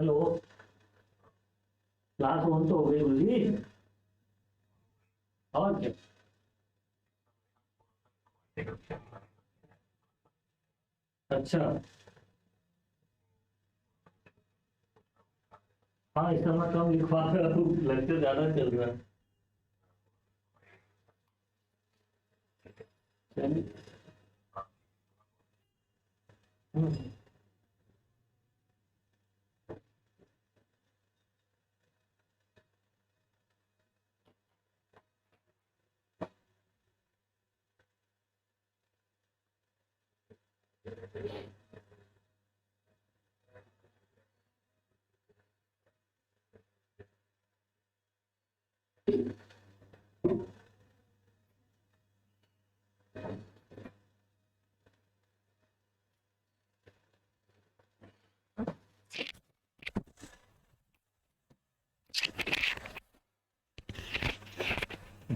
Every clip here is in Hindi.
हेलो। क्लास ऑन तो हो गई होगी। और क्या। अच्छा। हाँ, इस समय कम लिखवा रहा हूँ, लेक्चर ज्यादा चल रहा है। चलिए। हम्म।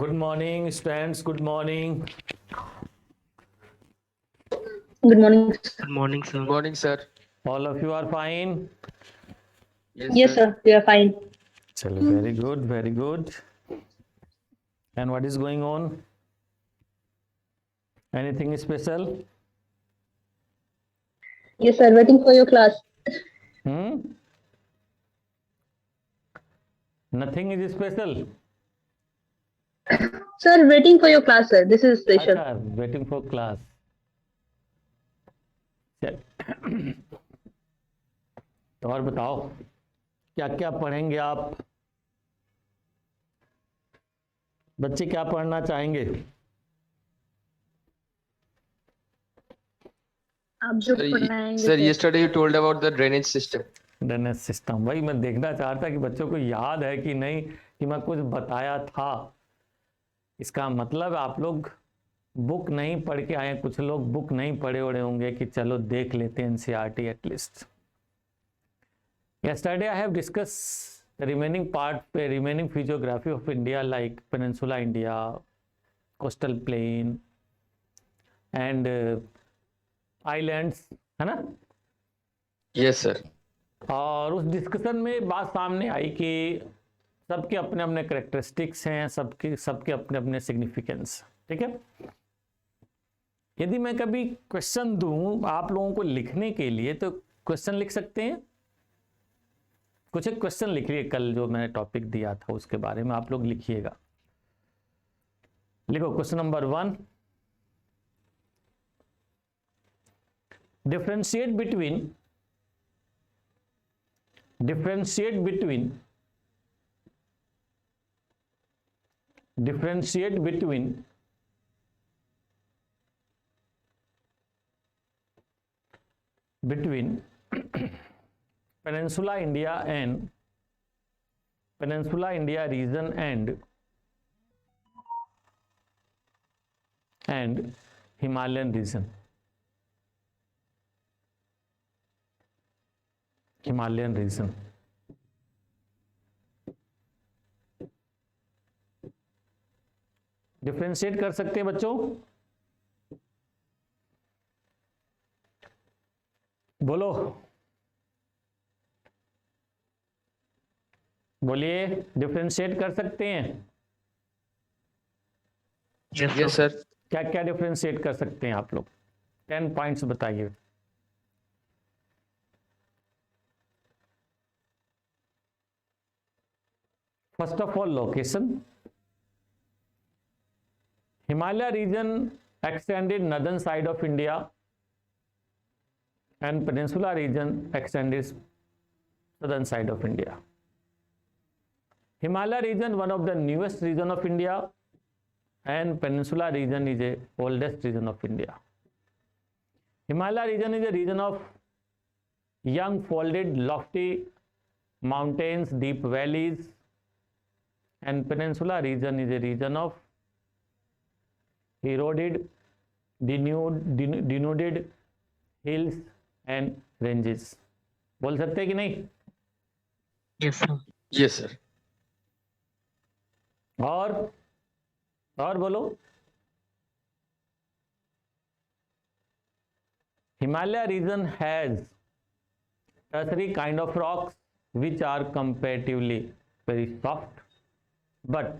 Good morning, students. Good morning. Good morning. Good morning, sir. Good morning, sir. All of you are fine. Yes, sir. We are fine. Chalo, very good, very good. And what is going on? Anything special? Yes, sir. Waiting for your class. Hmm? Nothing is special. Sir, waiting for your class, sir. This is special. अच्छा, waiting for class. चल। तो और बताओ, क्या क्या पढ़ेंगे आप? बच्चे क्या पढ़ना चाहेंगे? आप जो पढ़ना है Sir, yesterday you told about the drainage system. Drainage system, वही मैं देखना चाहता कि बच्चों को याद है कि नहीं, कि मैं कुछ बताया था। इसका मतलब आप लोग बुक नहीं पढ़ के आए, कुछ लोग बुक नहीं पढ़े उड़े होंगे कि चलो देख लेते हैं NCERT at least. Yesterday I have discussed the remaining physiography of India, like Peninsula India, coastal plain and islands, है ना? Yes, sir. और उस डिस्कशन में बात सामने आई कि सबके अपने अपने करेक्टरिस्टिक्स हैं, सबके अपने अपने सिग्निफिकेंस। ठीक है। यदि मैं कभी क्वेश्चन दूं आप लोगों को लिखने के लिए, तो क्वेश्चन लिख सकते हैं। कुछ एक क्वेश्चन लिखिए, कल जो मैंने टॉपिक दिया था उसके बारे में आप लोग लिखिएगा। लिखो question number 1, differentiate between differentiate between Peninsula India region and Himalayan region. Differentiate कर सकते हैं बच्चों? बोलो, बोलिए, डिफरेंशिएट कर सकते हैं? Yes, sir. क्या क्या डिफरेंशिएट कर सकते हैं आप लोग? 10 पॉइंट्स बताइए। First of all, location. Himalaya region extended northern side of India and Peninsula region extended southern side of India. Himalaya region one of the newest region of India and Peninsula region is a oldest region of India. Himalaya region is a region of young folded lofty mountains, deep valleys, and Peninsula region is a region of eroded, denuded hills and ranges. बोल सकते हैं कि नहीं? Yes, sir. Yes, sir. और बोलो। Himalaya region has tertiary kind of rocks, which are comparatively very soft, but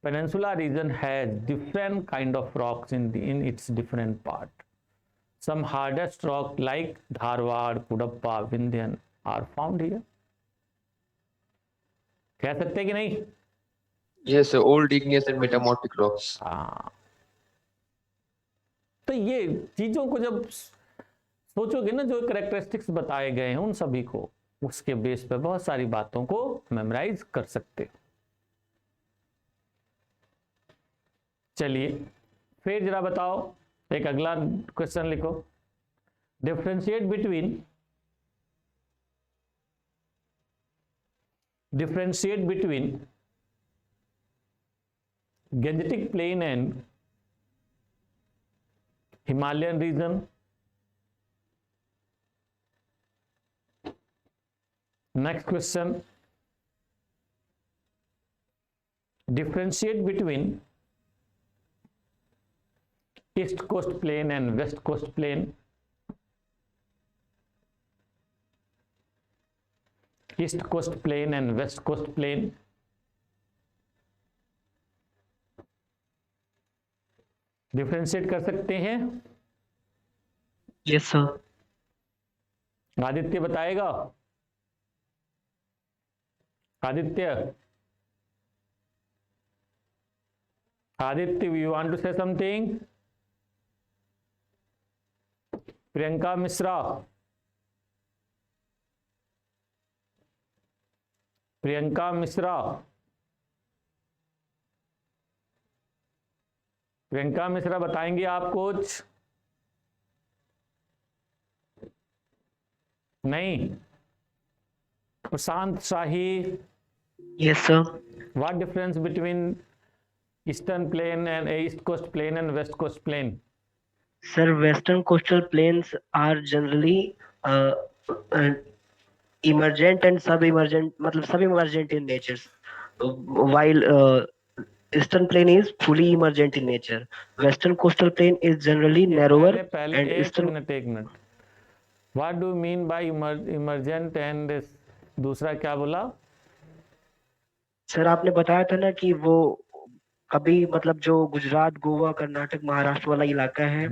peninsula region has different kind of rocks in its different part. Some hardest rock like Dharwad, Kudappa, Vindhyan are found here. कह सकते कि नहीं? Yes, sir. Old igneous and metamorphic rocks. हाँ, तो ये चीजों को जब सोचोगे ना, जो कैरेक्टरिस्टिक्स बताए गए हैं उन सभी को, उसके बेस पे बहुत सारी बातों को मेमोराइज कर सकते हो। चलिए फिर जरा बताओ, एक अगला क्वेश्चन लिखो। Differentiate between Gangetic plain and Himalayan region. Next question. Differentiate between East Coast Plain and West Coast Plain. East Coast Plain and West Coast Plain. Differentiate कर सकते हैं? Yes, sir. आदित्य बताएगा? Aditya, you want to say something? Priyanka Mishra, Priyanka Mishra बताएंगे आप कुछ? नहीं? Prashant Shahi, Yes, sir. What difference between eastern plain and east coast plain and west coast plain? Sir, western coastal plains are generally emergent and sub-emergent, मतलब sub-emergent in nature, while eastern plain is fully emergent in nature. Western coastal plain is generally narrower पहले and eastern. एक minute, what do mean by emergent and दूसरा क्या बोला? सर आपने बताया था ना कि वो कभी मतलब जो गुजरात, गोवा, कर्नाटक, महाराष्ट्र वाला इलाका है,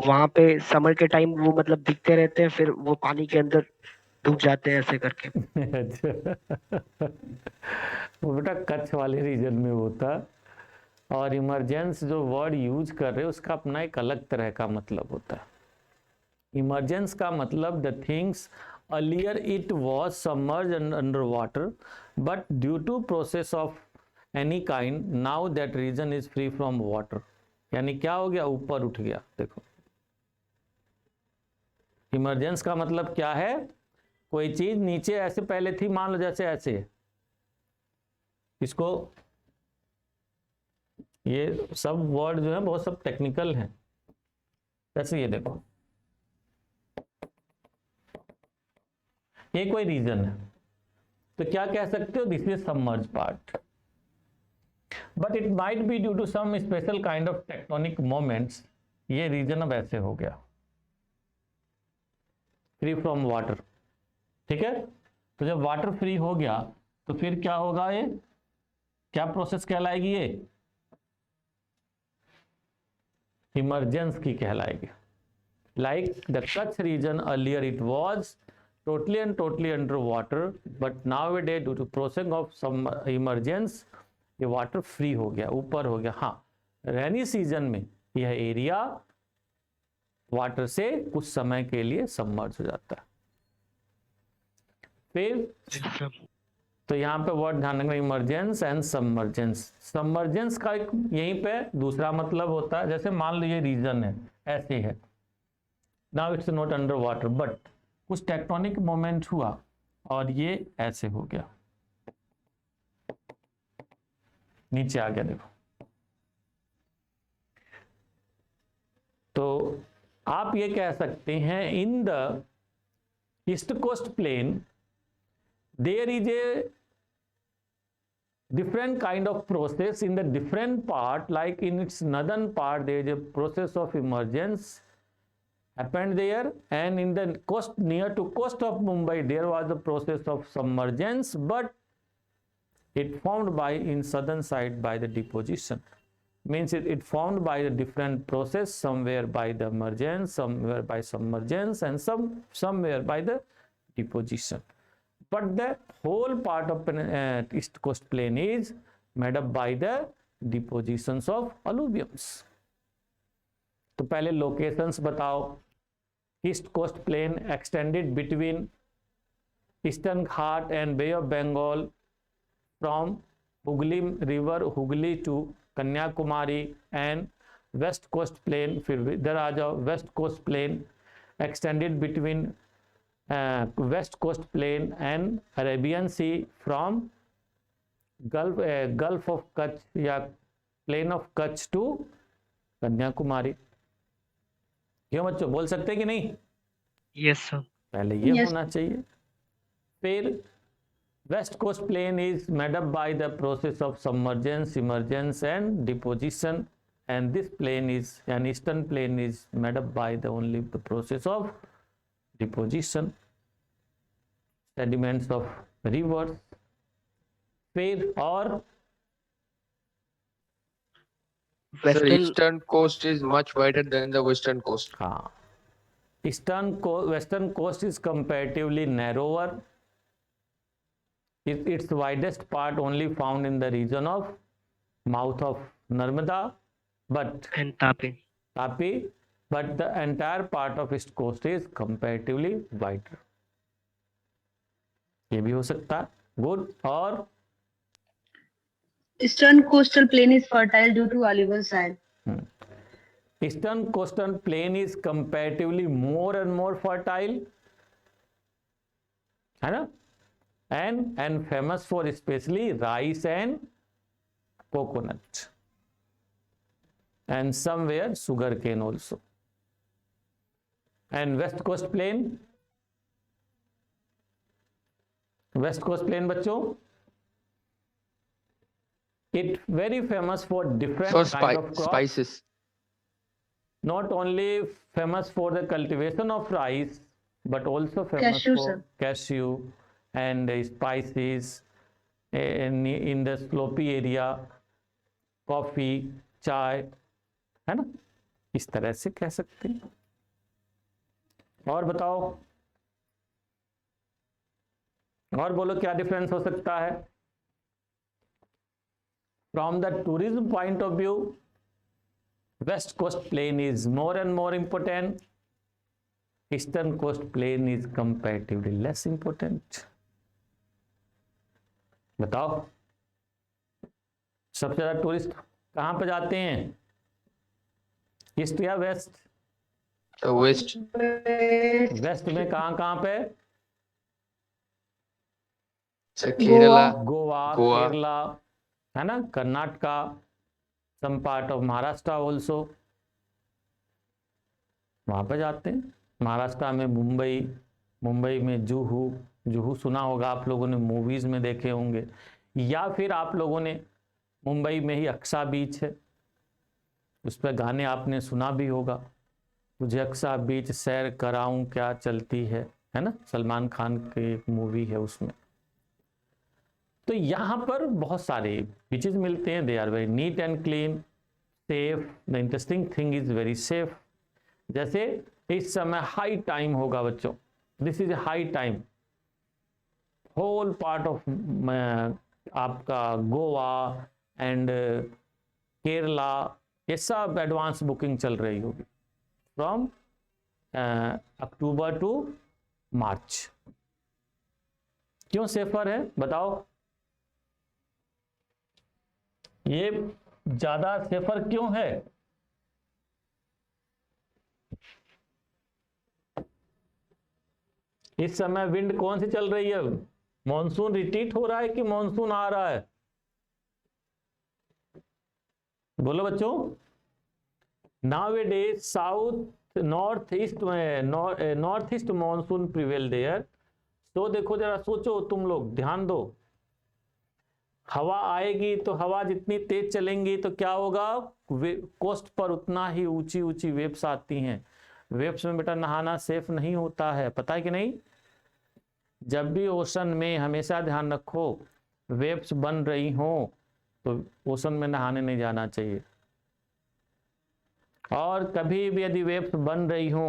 वहां पे समर के टाइम वो मतलब दिखते रहते हैं, फिर वो पानी के अंदर डूब जाते हैं ऐसे करके। अच्छा वो बेटा कच्छ वाले रीजन में होता, और इमरजेंस जो वर्ड यूज कर रहे हैं उसका अपना एक अलग तरह का मतलब होता है। इमरजेंस का मतलब the things earlier it was submerged under water, but due to process of any kind now that region is free from water. यानी क्या हो गया? ऊपर उठ गया। देखो इमरजेंस का मतलब क्या है? कोई चीज नीचे ऐसे पहले थी, मान लो जैसे ऐसे, इसको, ये सब वर्ड जो है बहुत सब टेक्निकल हैं। जैसे ये देखो, ये कोई रीजन है, तो क्या कह सकते हो? This is submerge part, but it might be due to some special kind of tectonic moments. ये रीजन अब ऐसे हो गया, फ्री फ्रॉम वाटर। ठीक है, तो जब वाटर फ्री हो गया तो फिर क्या होगा? ये क्या प्रोसेस कहलाएगी? ये इमरजेंस की कहलाएगी। Like the Kutch region earlier it was totally and totally under water, but nowadays due to process of some emergence ये वाटर फ्री हो गया, ऊपर हो गया। हाँ, रेनी सीजन में यह एरिया वाटर से कुछ समय के लिए सबमर्ज हो जाता है। फिर तो यहाँ पे वर्ड ध्यान रखना, इमरजेंस एंड सबमर्जेंस। सबमर्जेंस का एक यहीं पे दूसरा मतलब होता है, जैसे मान लो ये रीजन है, ऐसे है, now it's not under water, but कुछ टेक्टोनिक मोमेंट हुआ और ये ऐसे हो गया, नीचे आ गया। देखो, तो आप ये कह सकते हैं in the east coast plain there is a different kind of process in the different part, like in its northern part there is a process of emergence happened there, and in the coast, near to coast of Mumbai, there was a process of submergence, but it formed by in southern side by the deposition. Means it formed by a different process, somewhere by the emergence, somewhere by submergence, and somewhere by the deposition. But the whole part of east coast plain is made up by the depositions of alluviums. तो पहले लोकेशंस बताओ. East coast plain extended between eastern Ghat and bay of Bengal from Hooghly river Hooghly to Kanyakumari, and west coast plain, फिर इधर आ जाओ, west coast plain extended between west coast plain and Arabian sea from gulf of Kutch या plain of Kutch to Kanyakumari. क्यों बच्चों, बोल सकते कि नहीं? Yes sir. पहले ये Yes. होना चाहिए. फिर west coast plain is made up by the process of submergence, emergence and deposition, and this plain is an eastern plain is made up by the only the process of deposition, sediments of rivers. फिर और Sir, western eastern coast is much wider than the western coast. हाँ, western coast is comparatively narrower. Its widest part only found in the region of mouth of Narmada, but and Tapi. Tapi, but the entire part of east coast is comparatively wider. ये भी हो सकता है. गुड. और Eastern coastal plain is fertile due to alluvial soil. eastern coastal plain is comparatively more and more fertile, है ना, and famous for especially rice and coconut, and somewhere sugar cane also. And west coast plain बच्चों, it very famous for different For kind of crops. spices. Not only famous for the cultivation of rice, but also famous Cashew, for sir. cashew and spices in the slopy area, coffee, चाय, है ना, इस तरह से कह सकते हैं. और बताओ, और बोलो क्या डिफरेंस हो सकता है? From the tourism point of view, west coast plain is more and more important. Eastern coast plain is comparatively less important. बताओ, सबसे ज्यादा टूरिस्ट कहाँ पे जाते हैं, ईस्ट या वेस्ट? The west. वेस्ट में कहाँ पे? So Kerala. गोवा, गोवा. केरला, है ना, Karnataka, some part of Maharashtra also, वहां पे जाते हैं. महाराष्ट्र में मुंबई में जुहू सुना होगा आप लोगों ने, मूवीज में देखे होंगे, या फिर आप लोगों ने मुंबई में ही अक्सा बीच है, उस पर गाने आपने सुना भी होगा, मुझे अक्सा बीच सैर कराऊं क्या चलती है ना, सलमान खान की एक मूवी है उसमें. तो यहाँ पर बहुत सारे बीचेस मिलते हैं. They are very neat and clean, safe. The interesting thing is very safe. जैसे इस समय हाई टाइम होगा बच्चों, this is high time. Whole part of आपका गोवा एंड केरला, ये सब एडवांस बुकिंग चल रही होगी फ्रॉम अक्टूबर टू मार्च. क्यों सेफर है बताओ? ये ज्यादा सेफर क्यों है? इस समय विंड कौन सी चल रही है? मॉनसून रिट्रीट हो रहा है कि मॉनसून आ रहा है? बोलो बच्चों. Nowadays south north east monsoon prevail there. तो देखो जरा, सोचो तुम लोग, ध्यान दो. हवा आएगी तो हवा जितनी तेज चलेंगी तो क्या होगा, कोस्ट पर उतना ही ऊंची ऊंची वेव्स आती हैं. वेव्स में बेटा नहाना सेफ नहीं होता है, पता है कि नहीं? जब भी ओशन में हमेशा ध्यान रखो वेव्स बन रही हो तो ओशन में नहाने नहीं जाना चाहिए। और कभी भी यदि वेव्स बन रही हो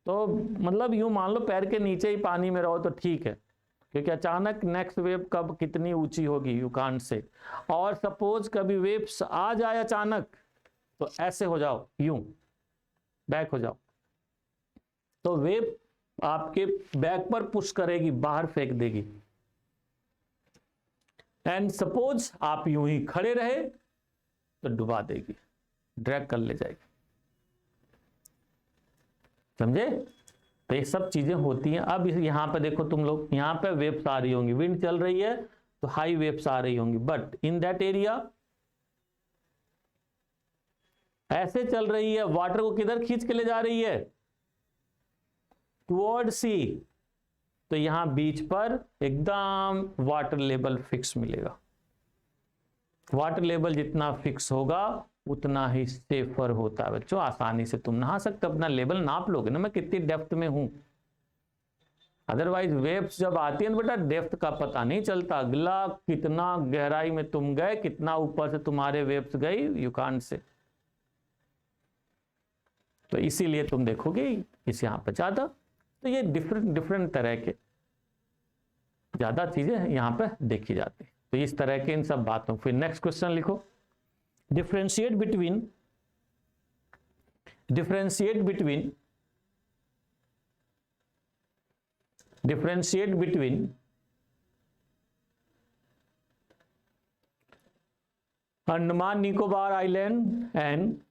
तो मतलब यूं मान लो पैर के नीचे ही पानी में रहो तो ठीक है, क्योंकि अचानक नेक्स्ट वेव कब कितनी ऊंची होगी यू कांट से। और सपोज कभी वेव्स आ जाए अचानक तो ऐसे हो जाओ, यूं बैक हो जाओ, तो वेव आपके बैक पर पुश करेगी, बाहर फेंक देगी। एंड सपोज आप यूं ही खड़े रहे तो डुबा देगी, ड्रैग कर ले जाएगी। समझे? तो ये सब चीजें होती हैं। अब यहां पे देखो तुम लोग, यहां पे वेव्स आ रही होंगी, विंड चल रही है तो हाई वेव्स आ रही होंगी, बट इन दैट एरिया ऐसे चल रही है, वाटर को किधर खींच के ले जा रही है? टुवर्ड सी। तो यहां बीच पर एकदम वाटर लेवल फिक्स मिलेगा। वाटर लेवल जितना फिक्स होगा उतना ही सेफर होता है बच्चों। आसानी से तुम नहा सकते, अपना लेवल नाप लोगे ना, मैं कितनी डेप्थ में हूं। अदरवाइज वेव्स जब आती है ना बेटा, डेप्थ का पता नहीं चलता, अगला कितना गहराई में तुम गए, कितना ऊपर से तुम्हारे वेव्स गई, यू कांट से। तो इसीलिए तुम देखोगे इस यहां पर ज्यादा, तो ये डिफरेंट तरह के ज्यादा चीजें यहां पे देखी जाती है। तो इस तरह के इन सब बातों। फिर नेक्स्ट क्वेश्चन लिखो, differentiate between Andaman Nicobar Island and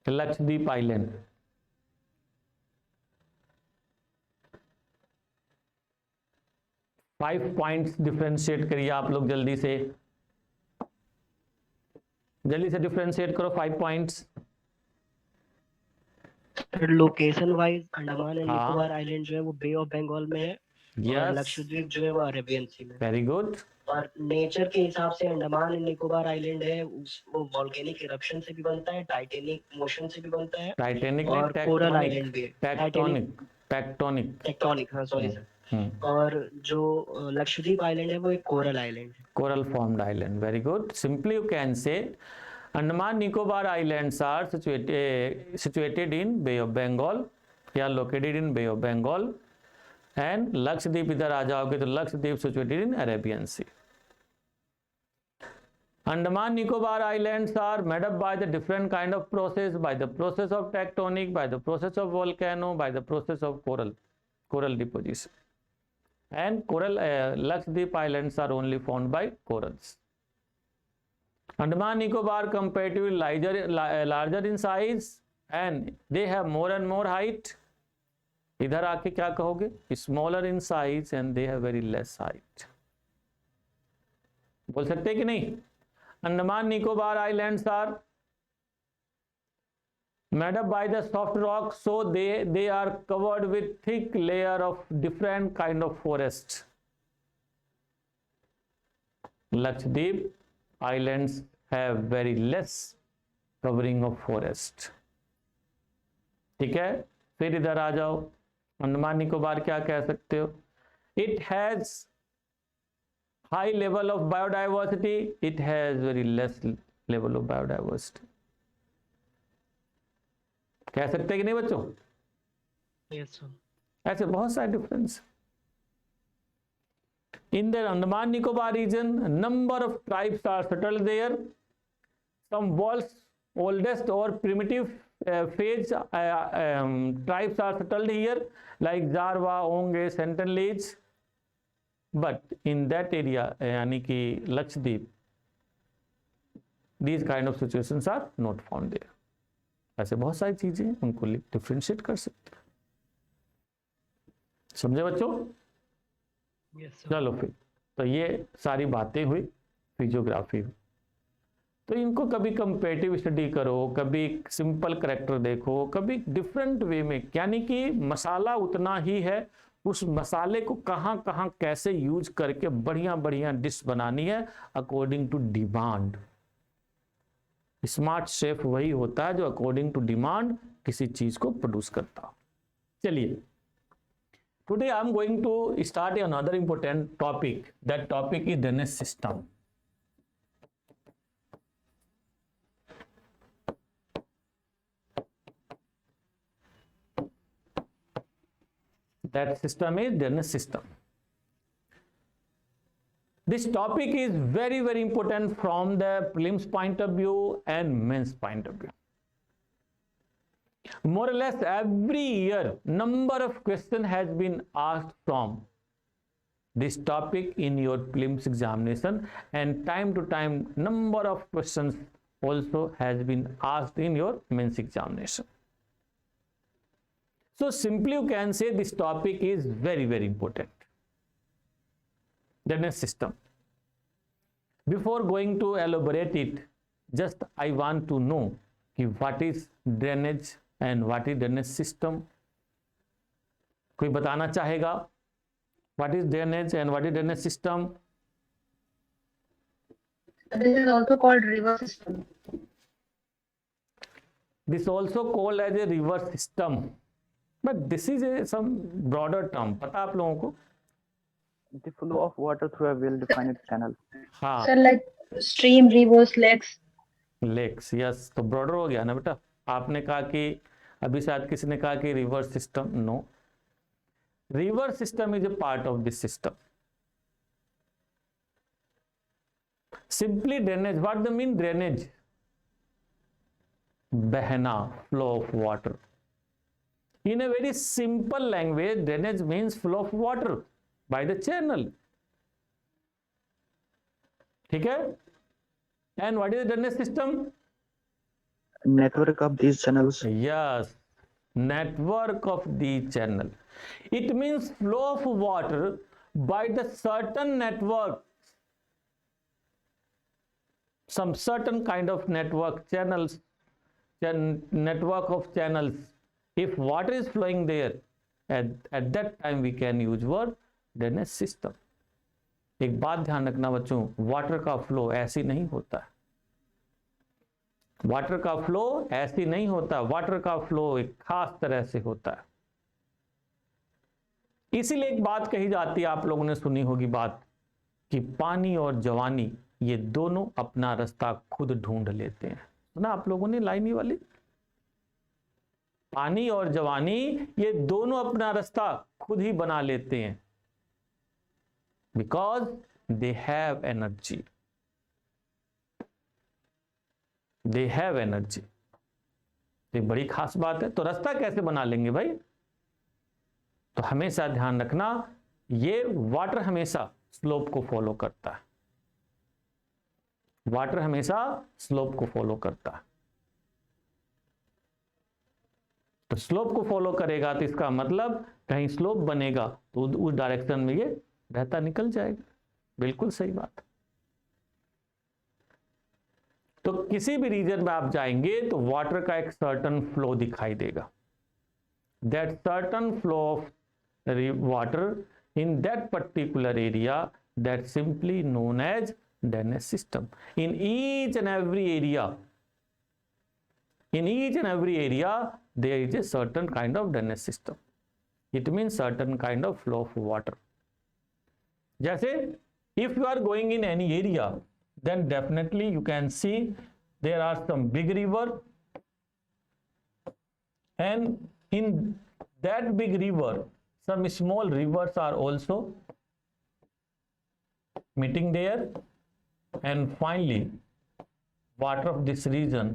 Lakshadweep Island. Five points differentiate करिए आप लोग, जल्दी से डिफरेंशिएट करो 5 points. Location wise Andaman and Nicobar island जो है वो बे ऑफ बंगाल में है, और लक्षद्वीप जो है वो अरेबियन सी में। Very good. और नेचर के हिसाब से अंडमान एंड निकोबार आइलैंड है वो वोल्केनिक इरप्शन से भी बनता है, टाइटेनिक मोशन से भी बनता है, टाइटेनिक और कोरल आइलैंड भी है, टेक्टोनिक हाँ सॉरी सर। और जो लक्षद्वीप आइलैंड है वो एक कोरल आइलैंड है, coral formed island. Very good. Simply you can say Andaman Nicobar islands are situated in Bay of Bengal या located in Bay of Bengal, and Lakshadweep इधर आ जाओगे तो Lakshadweep situated in Arabian Sea. Andaman Nicobar Islands are made up by the different kind of process, by the process of tectonic, by the process of volcano, by the process of coral deposition. And Lakshadweep Islands are only formed by corals. Andaman Nicobar comparatively larger in size and they have more and more height. इधर आके क्या कहोगे? Smaller in size and they have very less height. बोल सकते हैं कि नहीं? Andaman Nicobar Islands are made up by the soft rock, so they are covered with thick layer of different kind of forest. Lakshadweep Islands have very less covering of forest. ठीक है, फिर इधर आ जाओ, अंडमान निकोबार क्या कह सकते हो? It has high level of biodiversity, it has very less level of biodiversity. कह सकते हैं कि नहीं बच्चों? Yes sir. ऐसे बहुत सारे difference. In the Andaman Nicobar region, a number of tribes are settled there. Some world's oldest or primitive phase tribes are settled here, like Jarwa, Onge, Sentinelese. But in that area, यानी कि Lakshadweep, these kind of situations are not found there. ऐसे बहुत सारी चीजें उनको डिफरेंशिएट कर सकते हैं। समझे बच्चों? Yes sir. चलो फिर, तो ये सारी बातें हुई फिजियोग्राफी। तो इनको कभी कंपेरेटिव स्टडी करो, कभी सिंपल करेक्टर देखो, कभी डिफरेंट वे में, यानी कि मसाला उतना ही है, उस मसाले को कहाँ कहाँ कैसे यूज करके बढ़िया बढ़िया डिश बनानी है according to demand. Smart chef वही होता है जो अकॉर्डिंग टू डिमांड किसी चीज को प्रोड्यूस करता। चलिए, today I am going to start another important topic, that topic is drainage system. That system is drainage system. This topic is very, very important from the prelims point of view and mains point of view. More or less every year, number of questions has been asked from this topic in your prelims examination, and time to time, number of questions also has been asked in your mains examination. So simply you can say this topic is very, very important. Drainage system. Before going to elaborate it, just I want to know what is drainage and what is drainage system. कोई बताना चाहेगा what is drainage and what is drainage system? This is also called river system. This also called as a river system. But this is some broader term. पता आप लोगों को? The flow of water through a well-defined channel. हाँ, Sir, like stream, rivers, lakes. Lakes, yes, तो ब्रॉडर हो गया ना बेटा। आपने कहा कि अभी शायद किसी ने कहा कि river system, no, river system is a part of this system. Simply drainage, what the mean drainage? बहना, flow of water. In a very simple language, drainage means flow of water by the channel. ठीक है? And what is the drainage system? Network of these channels. Yes, network of the channel. It means flow of water by the certain network, some certain kind of network channels, network of channels. If water is flowing there, at that time we can use word drainage system. एक बात ध्यान रखना बच्चों, वाटर का फ्लो ऐसे नहीं होता है। वाटर का फ्लो ऐसे नहीं होता, वाटर का फ्लो एक खास तरह से होता है। इसीलिए एक बात कही जाती है, आप लोगों ने सुनी होगी बात, कि पानी और जवानी ये दोनों अपना रास्ता खुद ढूंढ लेते हैं। सुना आप लोगों ने लाइन वाली? पानी और जवानी ये दोनों अपना रास्ता खुद ही बना लेते हैं, because they have energy, they have energy. तो बड़ी खास बात है। तो रास्ता कैसे बना लेंगे भाई? तो हमेशा ध्यान रखना, ये वाटर हमेशा स्लोप को फॉलो करता है, वाटर हमेशा स्लोप को फॉलो करता है। तो स्लोप को फॉलो करेगा तो इसका मतलब कहीं स्लोप बनेगा तो उस डायरेक्शन में ये बहता निकल जाएगा। बिल्कुल सही बात। तो किसी भी रीजन में आप जाएंगे तो वाटर का एक सर्टन फ्लो दिखाई देगा। That certain flow of water in that particular area, that simply known as drainage system. In each and every area, in each and every area there is a certain kind of drainage system. It means certain kind of flow of water. जैसे if you are going in any area, then definitely you can see there are some big river, and in that big river some small rivers are also meeting there, and finally water of this region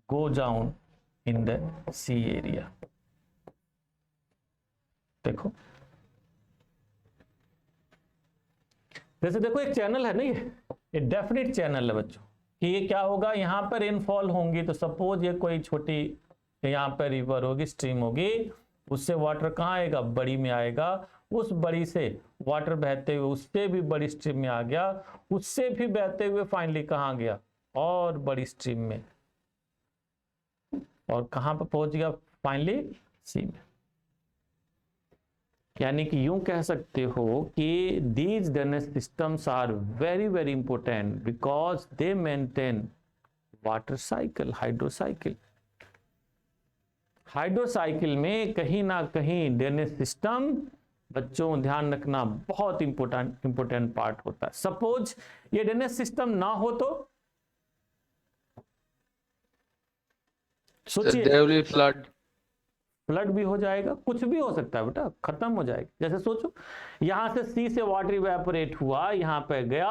go down in the sea area. देखो, जैसे देखो एक चैनल है ना, ये डेफिनेट चैनल है बच्चों, कि ये क्या होगा, यहाँ पर रेनफॉल होंगी तो सपोज ये कोई छोटी यहाँ पर रिवर होगी, स्ट्रीम होगी, उससे वाटर कहाँ आएगा, बड़ी में आएगा, उस बड़ी से वाटर बहते हुए उससे भी बड़ी स्ट्रीम में आ गया, उससे भी बहते हुए फाइनली कहाँ गया, और बड़ी स्ट्रीम में, और कहाँ पर पहुंच गया फाइनली, सी में। यानी कि यूं कह सकते हो कि these drainage systems are very very important because they maintain water cycle, hydrocycle. Hydrocycle में कहीं ना कहीं ड्रेनेज सिस्टम, बच्चों ध्यान रखना, बहुत इंपॉर्टेंट पार्ट होता है। सपोज ये ड्रेनेज सिस्टम ना हो तो So सोचिए, there will be flood. Flood भी हो जाएगा, कुछ भी हो सकता है बेटा, खत्म हो जाएगी। जैसे सोचो यहां से सी से वाटर इवेपोरेट हुआ, यहां पे गया,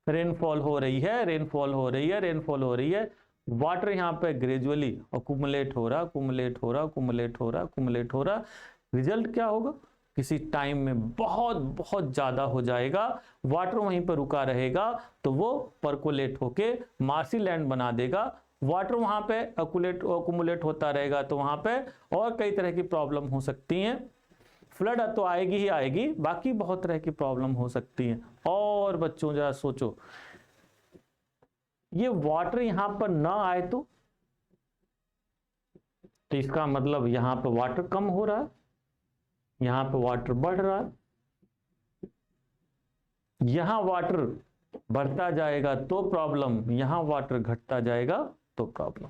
रेनफॉल हो रही है, रेनफॉल हो रही है, रेनफॉल हो रही है, वाटर यहाँ पे ग्रेजुअली अकुमुलेट हो रहा, अकुमुलेट हो रहा, अकुमुलेट हो रहा, अकुमुलेट हो रहा। रिजल्ट क्या होगा? किसी टाइम में बहुत बहुत ज्यादा हो जाएगा, वाटर वहीं पर रुका रहेगा, तो वो परकोलेट होके मार्सी लैंड बना देगा। वाटर वहां पे अकुमुलेट होता रहेगा, तो वहां पे और कई तरह की प्रॉब्लम हो सकती हैं। फ्लड तो आएगी ही आएगी, बाकी बहुत तरह की प्रॉब्लम हो सकती हैं। और बच्चों जरा सोचो, ये वाटर यहां पर ना आए तो इसका मतलब यहां पर वाटर कम हो रहा है, यहां पर वाटर बढ़ रहा है, यहां वाटर बढ़ता जाएगा तो प्रॉब्लम, यहां वाटर घटता जाएगा तो प्रॉब्लम।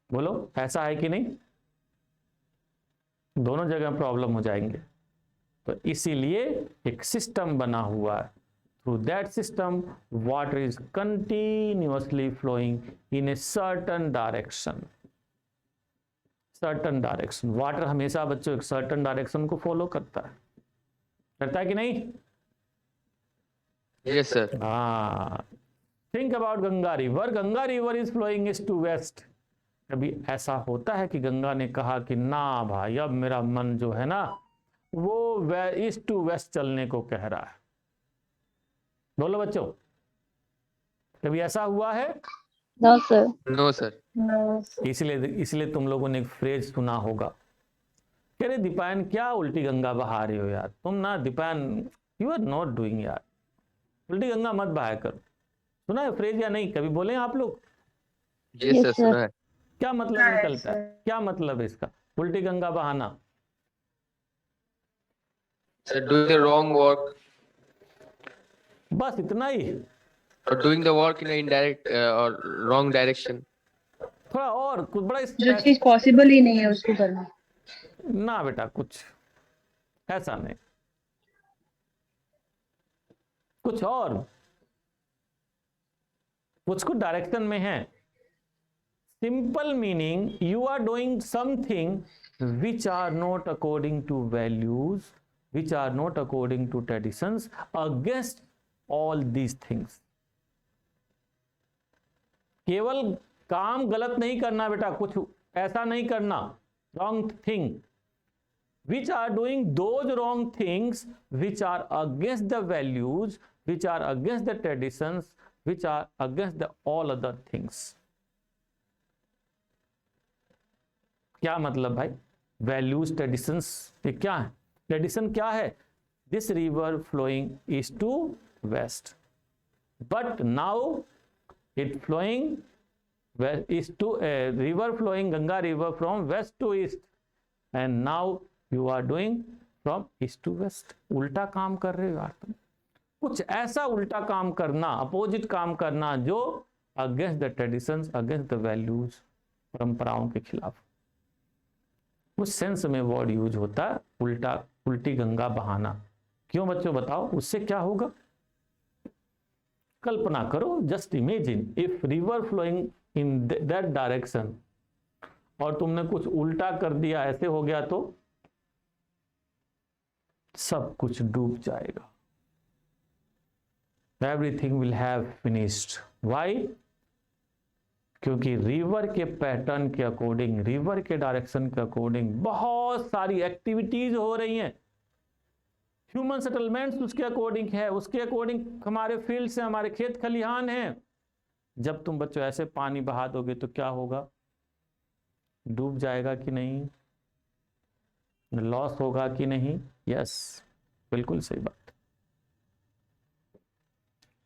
बोलो ऐसा है कि नहीं? दोनों जगह प्रॉब्लम हो जाएंगे। तो इसीलिए एक सिस्टम बना हुआ है। Through that system water is continuously flowing in a certain direction. Certain direction, water हमेशा बच्चों एक सर्टन डायरेक्शन को फॉलो करता है कि नहीं? Yes, sir. Think about Ganga river. Ganga river is flowing east to west. कभी ऐसा होता है कि गंगा ने कहा कि ना भाई, अब मेरा मन जो है ना वो ईस्ट टू वेस्ट चलने को कह रहा है? बोलो बच्चों, कभी ऐसा हुआ है? No, sir. No, sir. No, sir. इसलिए तुम लोगों ने एक फ्रेज सुना होगा, कह रहे दीपायन क्या उल्टी गंगा बहा रहे हो यार तुम ना, Dipayan you are not doing यार, उल्टी गंगा मत बहाया करो। सुना है फ्रेज या नहीं? कभी बोले आप लोग? Yes, Yes, sir. sir. सुना है। क्या मतलब Yes, निकलता है? sir. क्या मतलब है इसका, उल्टी गंगा बहाना? Sir, doing the wrong work बस इतना ही? or doing the work in an indirect or wrong direction. थोड़ा और कुछ बड़ा जो चीज पॉसिबल ही नहीं है उसको करना। ना बेटा, कुछ ऐसा नहीं, कुछ और, कुछ डायरेक्शन में है। Simple meaning, you are doing something which are not according to values, which are not according to traditions, against all these things. केवल काम गलत नहीं करना बेटा, कुछ ऐसा नहीं करना, wrong thing, which are doing those wrong things which are against the values, which are against the traditions, which are against the all other things. क्या मतलब भाई? वैल्यूज, ट्रेडिशंस, ये क्या है? ट्रेडिशन क्या है? This river flowing east to west, but now it flowing east to, river flowing Ganga river from west to east, and now you are doing from east to west. उल्टा काम कर रहे हो यार तुम। कुछ ऐसा उल्टा काम करना, अपोजिट काम करना जो against the traditions, against the values, परंपराओं के खिलाफ। उस सेंस में वर्ड यूज होता है उल्टा, उल्टी गंगा बहाना। क्यों बच्चों बताओ, उससे क्या होगा? कल्पना करो, just imagine if river flowing in that direction और तुमने कुछ उल्टा कर दिया, ऐसे हो गया तो सब कुछ डूब जाएगा। Everything will have finished. Why? क्योंकि रिवर के पैटर्न के अकॉर्डिंग, रिवर के डायरेक्शन के अकॉर्डिंग बहुत सारी एक्टिविटीज हो रही हैं। ह्यूमन सेटलमेंट्स उसके अकॉर्डिंग है, उसके अकॉर्डिंग हमारे फील्ड से, हमारे खेत खलिहान हैं। जब तुम बच्चों ऐसे पानी बहा दोगे तो क्या होगा? डूब जाएगा कि नहीं? लॉस होगा कि नहीं? यस, बिल्कुल सही बात।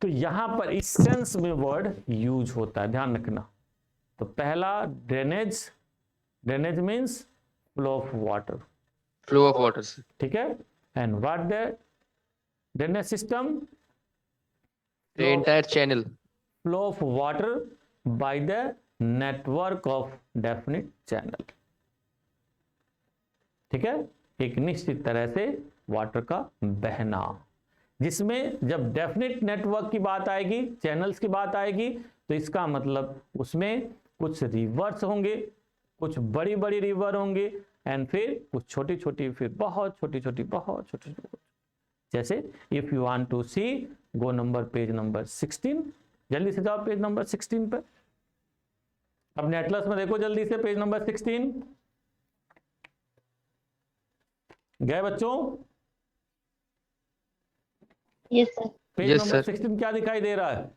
तो यहां पर इस सेंस में वर्ड यूज होता है, ध्यान रखना। तो पहला drainage, drainage means flow of water, Flow of water, sir. ठीक है। And what the drainage system, The entire channel. Flow of water by the network of definite channel, ठीक है। एक निश्चित तरह से वाटर का बहना, जिसमें जब डेफिनिट नेटवर्क की बात आएगी, चैनल्स की बात आएगी, तो इसका मतलब उसमें कुछ रिवर्स होंगे, कुछ बड़ी बड़ी रिवर होंगे, एंड फिर कुछ छोटी छोटी, फिर बहुत छोटी छोटी, बहुत छोटी छोटी। जैसे if you want to see, go number page number 16, जल्दी से जाओ पेज नंबर 16 पे, अपने एटलस में देखो जल्दी से पेज नंबर 16। गए बच्चों? Yes sir. Page Yes, number sir. 16 क्या दिखाई दे रहा है?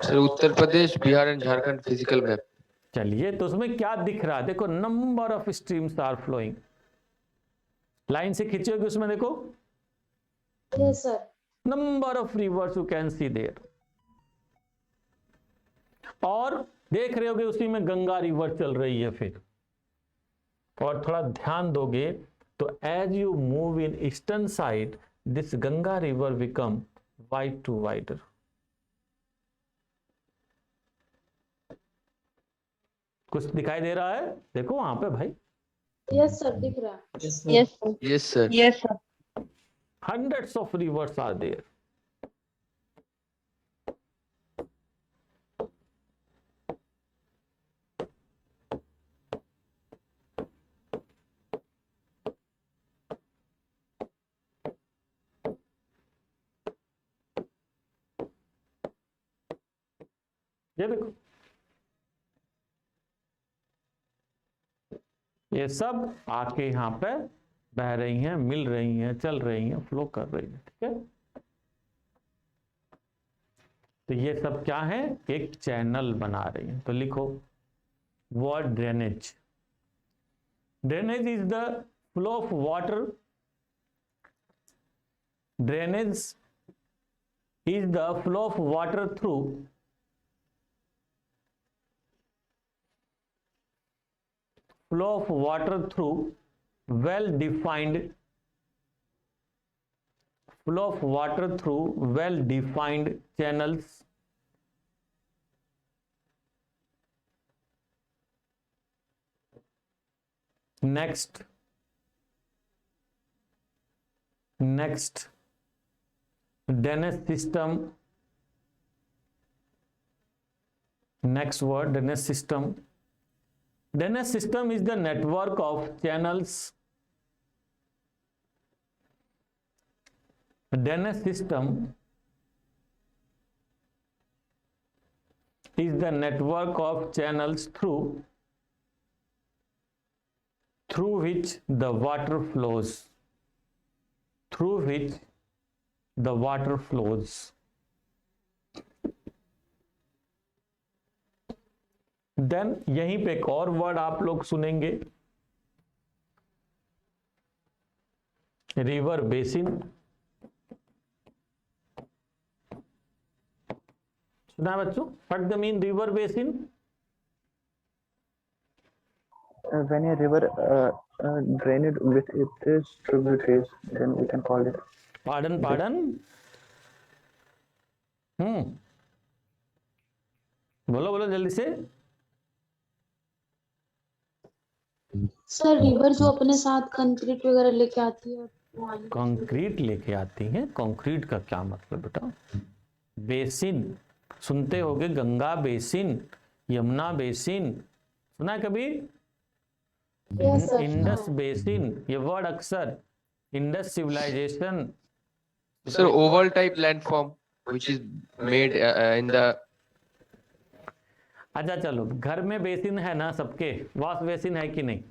Sir, Uttar Pradesh, Bihar and Jharkhand physical map. चलिए, तो उसमें क्या दिख रहा है? देखो, number of streams are flowing, line से खींची होगी उसमें, देखो yes sir. Number of rivers you can see there, और देख रहे होगे उसी में गंगा रिवर चल रही है। फिर और थोड़ा ध्यान दोगे तो as you move in eastern side, this Ganga river become wide to wider. कुछ दिखाई दे रहा है? देखो वहां पे भाई, यस सर, दिख रहा है। Yes sir. Yes, sir. Yes sir. hundreds of rivers are there. ये देखो, ये सब आके यहाँ पे बह रही हैं, मिल रही हैं, चल रही हैं, फ्लो कर रही हैं, ठीक है। तो ये सब क्या है? एक चैनल बना रही हैं। तो लिखो word drainage. Drainage is the flow of water, drainage is the flow of water through flow of water through well defined channels next drainage system, next word drainage system. Drainage system is the network of channels. Drainage system is the network of channels through which the water flows. Through which the water flows. Then यहीं पे एक और वर्ड आप लोग सुनेंगे, रिवर बेसिन। सुना है बच्चों? What the mean river basin? When a river drained with its tributaries, then we can call it. Pardon बोलो बोलो जल्दी से। सर, रिवर जो अपने साथ कंक्रीट वगैरह लेके आती है। कंक्रीट लेके आती हैं? कंक्रीट का क्या मतलब बेटा? बेसिन सुनते होगे, गंगा बेसिन, यमुना बेसिन, सुना है कभी? इंडस बेसिन, ये वर्ड अक्सर Indus civilisation. Sir, oval type landform which is made in the. अच्छा चलो, घर में बेसिन है ना सबके? वॉश बेसिन है कि नहीं?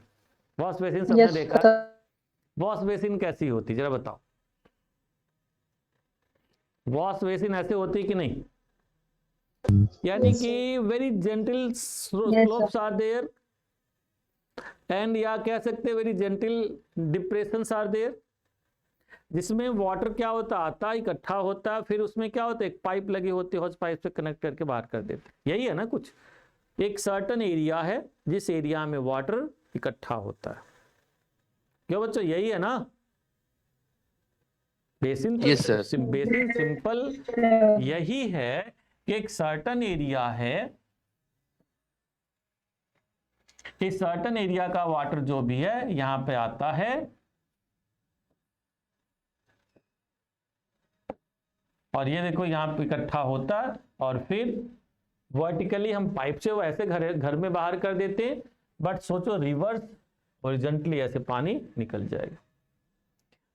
वॉश बेसिन सबने देखा? वॉश बेसिन कैसी होती जरा बताओ? वॉश बेसिन ऐसे होती कि नहीं? यानी कि very gentle slopes are there, and या कह सकते very gentle depressions are there, जिसमें वाटर क्या होता, आता इकट्ठा होता, फिर उसमें क्या होता है, एक पाइप लगी होती है, हॉज पाइप से कनेक्ट करके बाहर कर देते। यही है ना कुछ? एक सर्टन एरिया है जिस एरिया में वाटर इकट्ठा होता है। क्यों बच्चों, यही है ना? बेसिन तो Yes, sir. बेसिन सिंपल यही है कि एक सर्टन एरिया है, इस सर्टन एरिया का वाटर जो भी है यहां पे आता है और ये देखो यहां पे इकट्ठा होता है और फिर वर्टिकली हम पाइप से वो ऐसे घर में बाहर कर देते हैं, बट सोचो रिवर्स हॉरिजॉन्टली ऐसे पानी निकल जाएगा।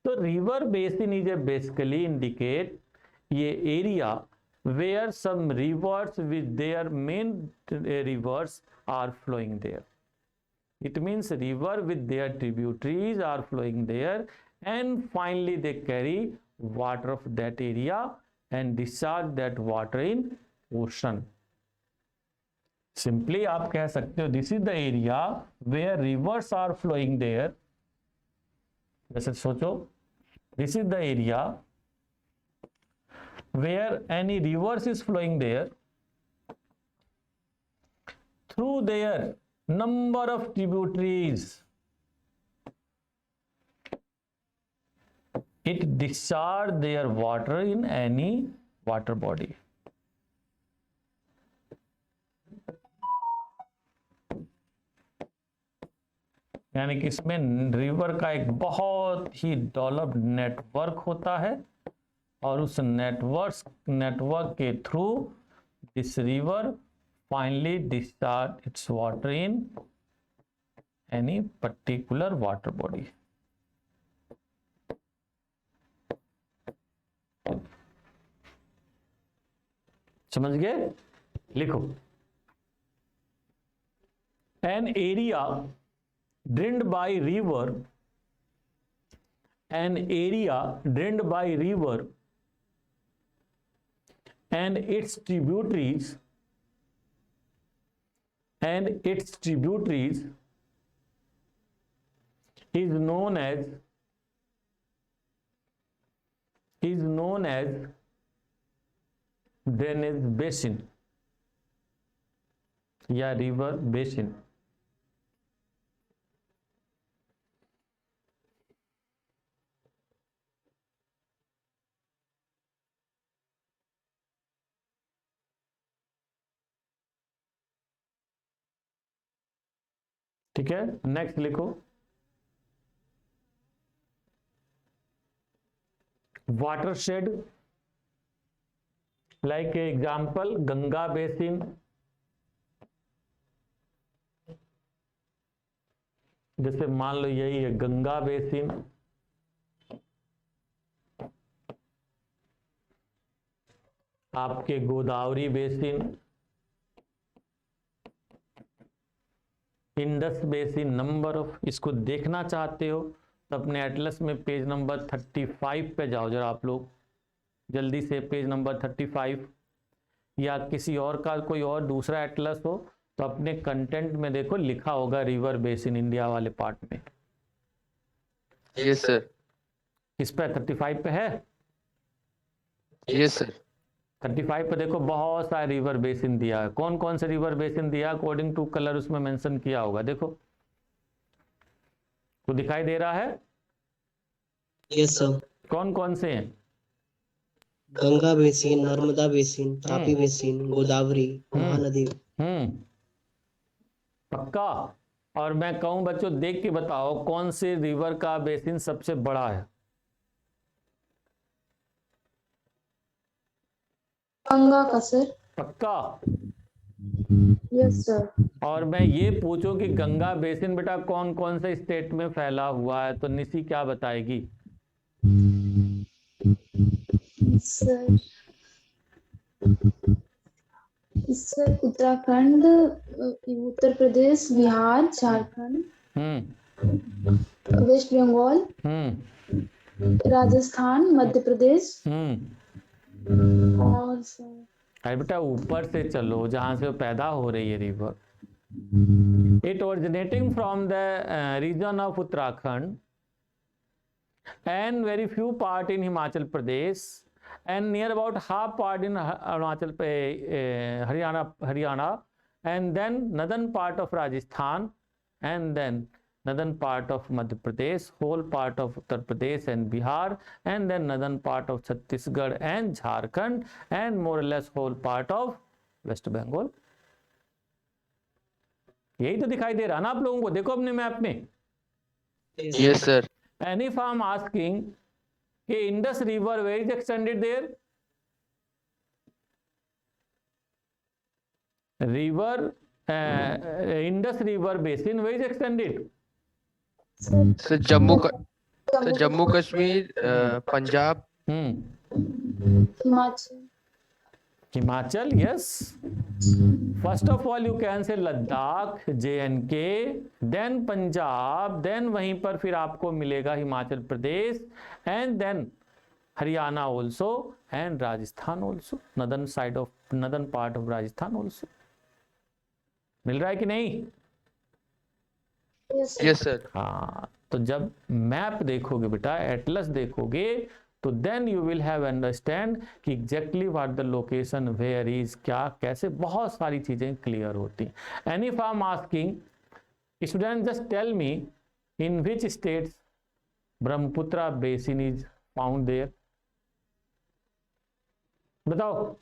तो river basin is a basically indicate ये area where some rivers with their main rivers are flowing there. It means river with their tributaries are flowing there and finally they carry water of that area and discharge that water in ocean. Simply आप कह सकते हो this is the area where rivers are flowing there. जैसे सोचो this is the area where any rivers is flowing there through their number of tributaries, it discharge their water in any water body. यानी कि इसमें रिवर का एक बहुत ही डेवलप्ड नेटवर्क होता है और उस नेटवर्क के through this river finally discharge its water in any particular water body. समझ गए? लिखो, an area drained by river, an area drained by river and its tributaries is known as drainage basin या river basin। ठीक है, नेक्स्ट लिखो, watershed like example Ganga basin, जैसे मान लो यही है गंगा बेसिन, आपके Godavari basin, Indus basin, number of. इसको देखना चाहते हो तो अपने एटलस में पेज नंबर 35 पे जाओ जरा आप लोग जल्दी से, पेज नंबर 35, या किसी और का कोई और दूसरा एटलस हो तो अपने कंटेंट में देखो लिखा होगा रिवर बेसिन इंडिया वाले पार्ट में। Yes sir. किस पे? 35 पे है? Yes sir. 35 पे देखो बहुत सारे रिवर बेसिन दिया है। कौन कौन से रिवर बेसिन दिया अकॉर्डिंग टू कलर उसमें मेंशन किया होगा, देखो तो दिखाई दे रहा है। Yes sir. कौन कौन से हैं? Ganga basin, Narmada basin, Tapi basin, Godavari, Mahanadi. पक्का? और मैं कहूं बच्चों देख के बताओ कौन से रिवर का बेसिन सबसे बड़ा है? गंगा का सर। पक्का? Yes sir. और मैं ये पूछूं कि गंगा बेसिन बेटा कौन कौन से स्टेट में फैला हुआ है तो निशी क्या बताएगी? सर उत्तराखंड, उत्तर प्रदेश, बिहार, झारखंड, वेस्ट बंगाल, राजस्थान, मध्य प्रदेश और सर अरे बेटा ऊपर से चलो जहां से वो पैदा हो रही है river. It originating from the region of Uttarakhand and very few part in Himachal Pradesh and near about half part in Arunachal Haryana and then northern part of Rajasthan, and then northern part of Madhya Pradesh, whole part of Uttar Pradesh and Bihar, and then northern part of Chhattisgarh and Jharkhand, and more or less whole part of West Bengal. यही तो दिखाई दे रहा ना आप लोगों को, देखो अपने मैप में. Yes, sir. And if I am asking कि Indus River where is extended there? River Indus River basin where is extended? So Jammu Kashmir, Punjab. Himachal. Himachal, yes. First of all you can say Ladakh, J&K, then Punjab, then वहीं पर फिर आपको मिलेगा Himachal Pradesh, and then Haryana also, and Rajasthan also, northern part of Rajasthan also. मिल रहा है कि नहीं? Yes, sir. हाँ, तो जब मैप देखोगे बेटा, एटलस देखोगे, तो then you will have understand कि exactly what the location, where is, क्या, कैसे, बहुत सारी चीजें क्लियर होती हैं. And if I am asking student just tell me in which states Brahmaputra basin is found there, बताओ.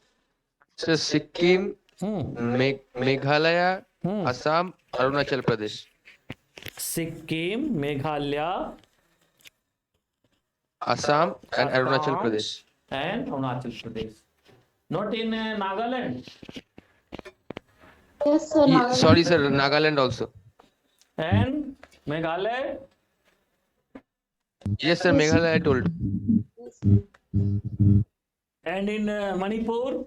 So Sikkim, Meghalaya, Assam, Arunachal Pradesh. Sikkim, Meghalaya, Assam and Arunachal Assam Pradesh. and Arunachal Pradesh. Not in Nagaland. Yes, sir. Nagaland. Sorry, sir. Nagaland also. And Meghalaya. Yes, sir. Meghalaya I told. And in Manipur.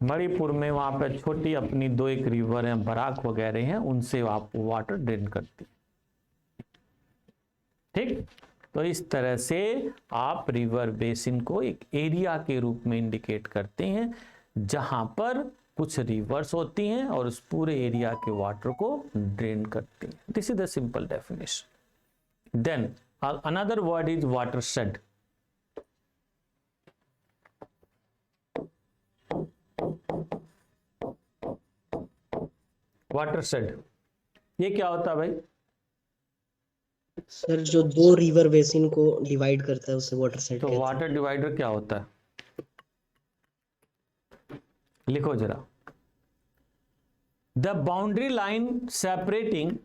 Manipur में वहां पे छोटी अपनी 2-1 रिवर हैं, बराक वगैरह हैं, उनसे आप वाटर ड्रेन करती. ठीक, तो इस तरह से आप रिवर बेसिन को एक एरिया के रूप में इंडिकेट करते हैं जहां पर कुछ रिवर्स होती हैं और उस पूरे एरिया के वाटर को ड्रेन करती हैं. This is the simple definition. Then another word is watershed. Watershed ये क्या होता है भाई? सर जो दो रिवर बेसिन को डिवाइड करता है उसे वाटरशेड तो कहते हैं. वाटर डिवाइडर क्या होता है? लिखो जरा. The boundary line separating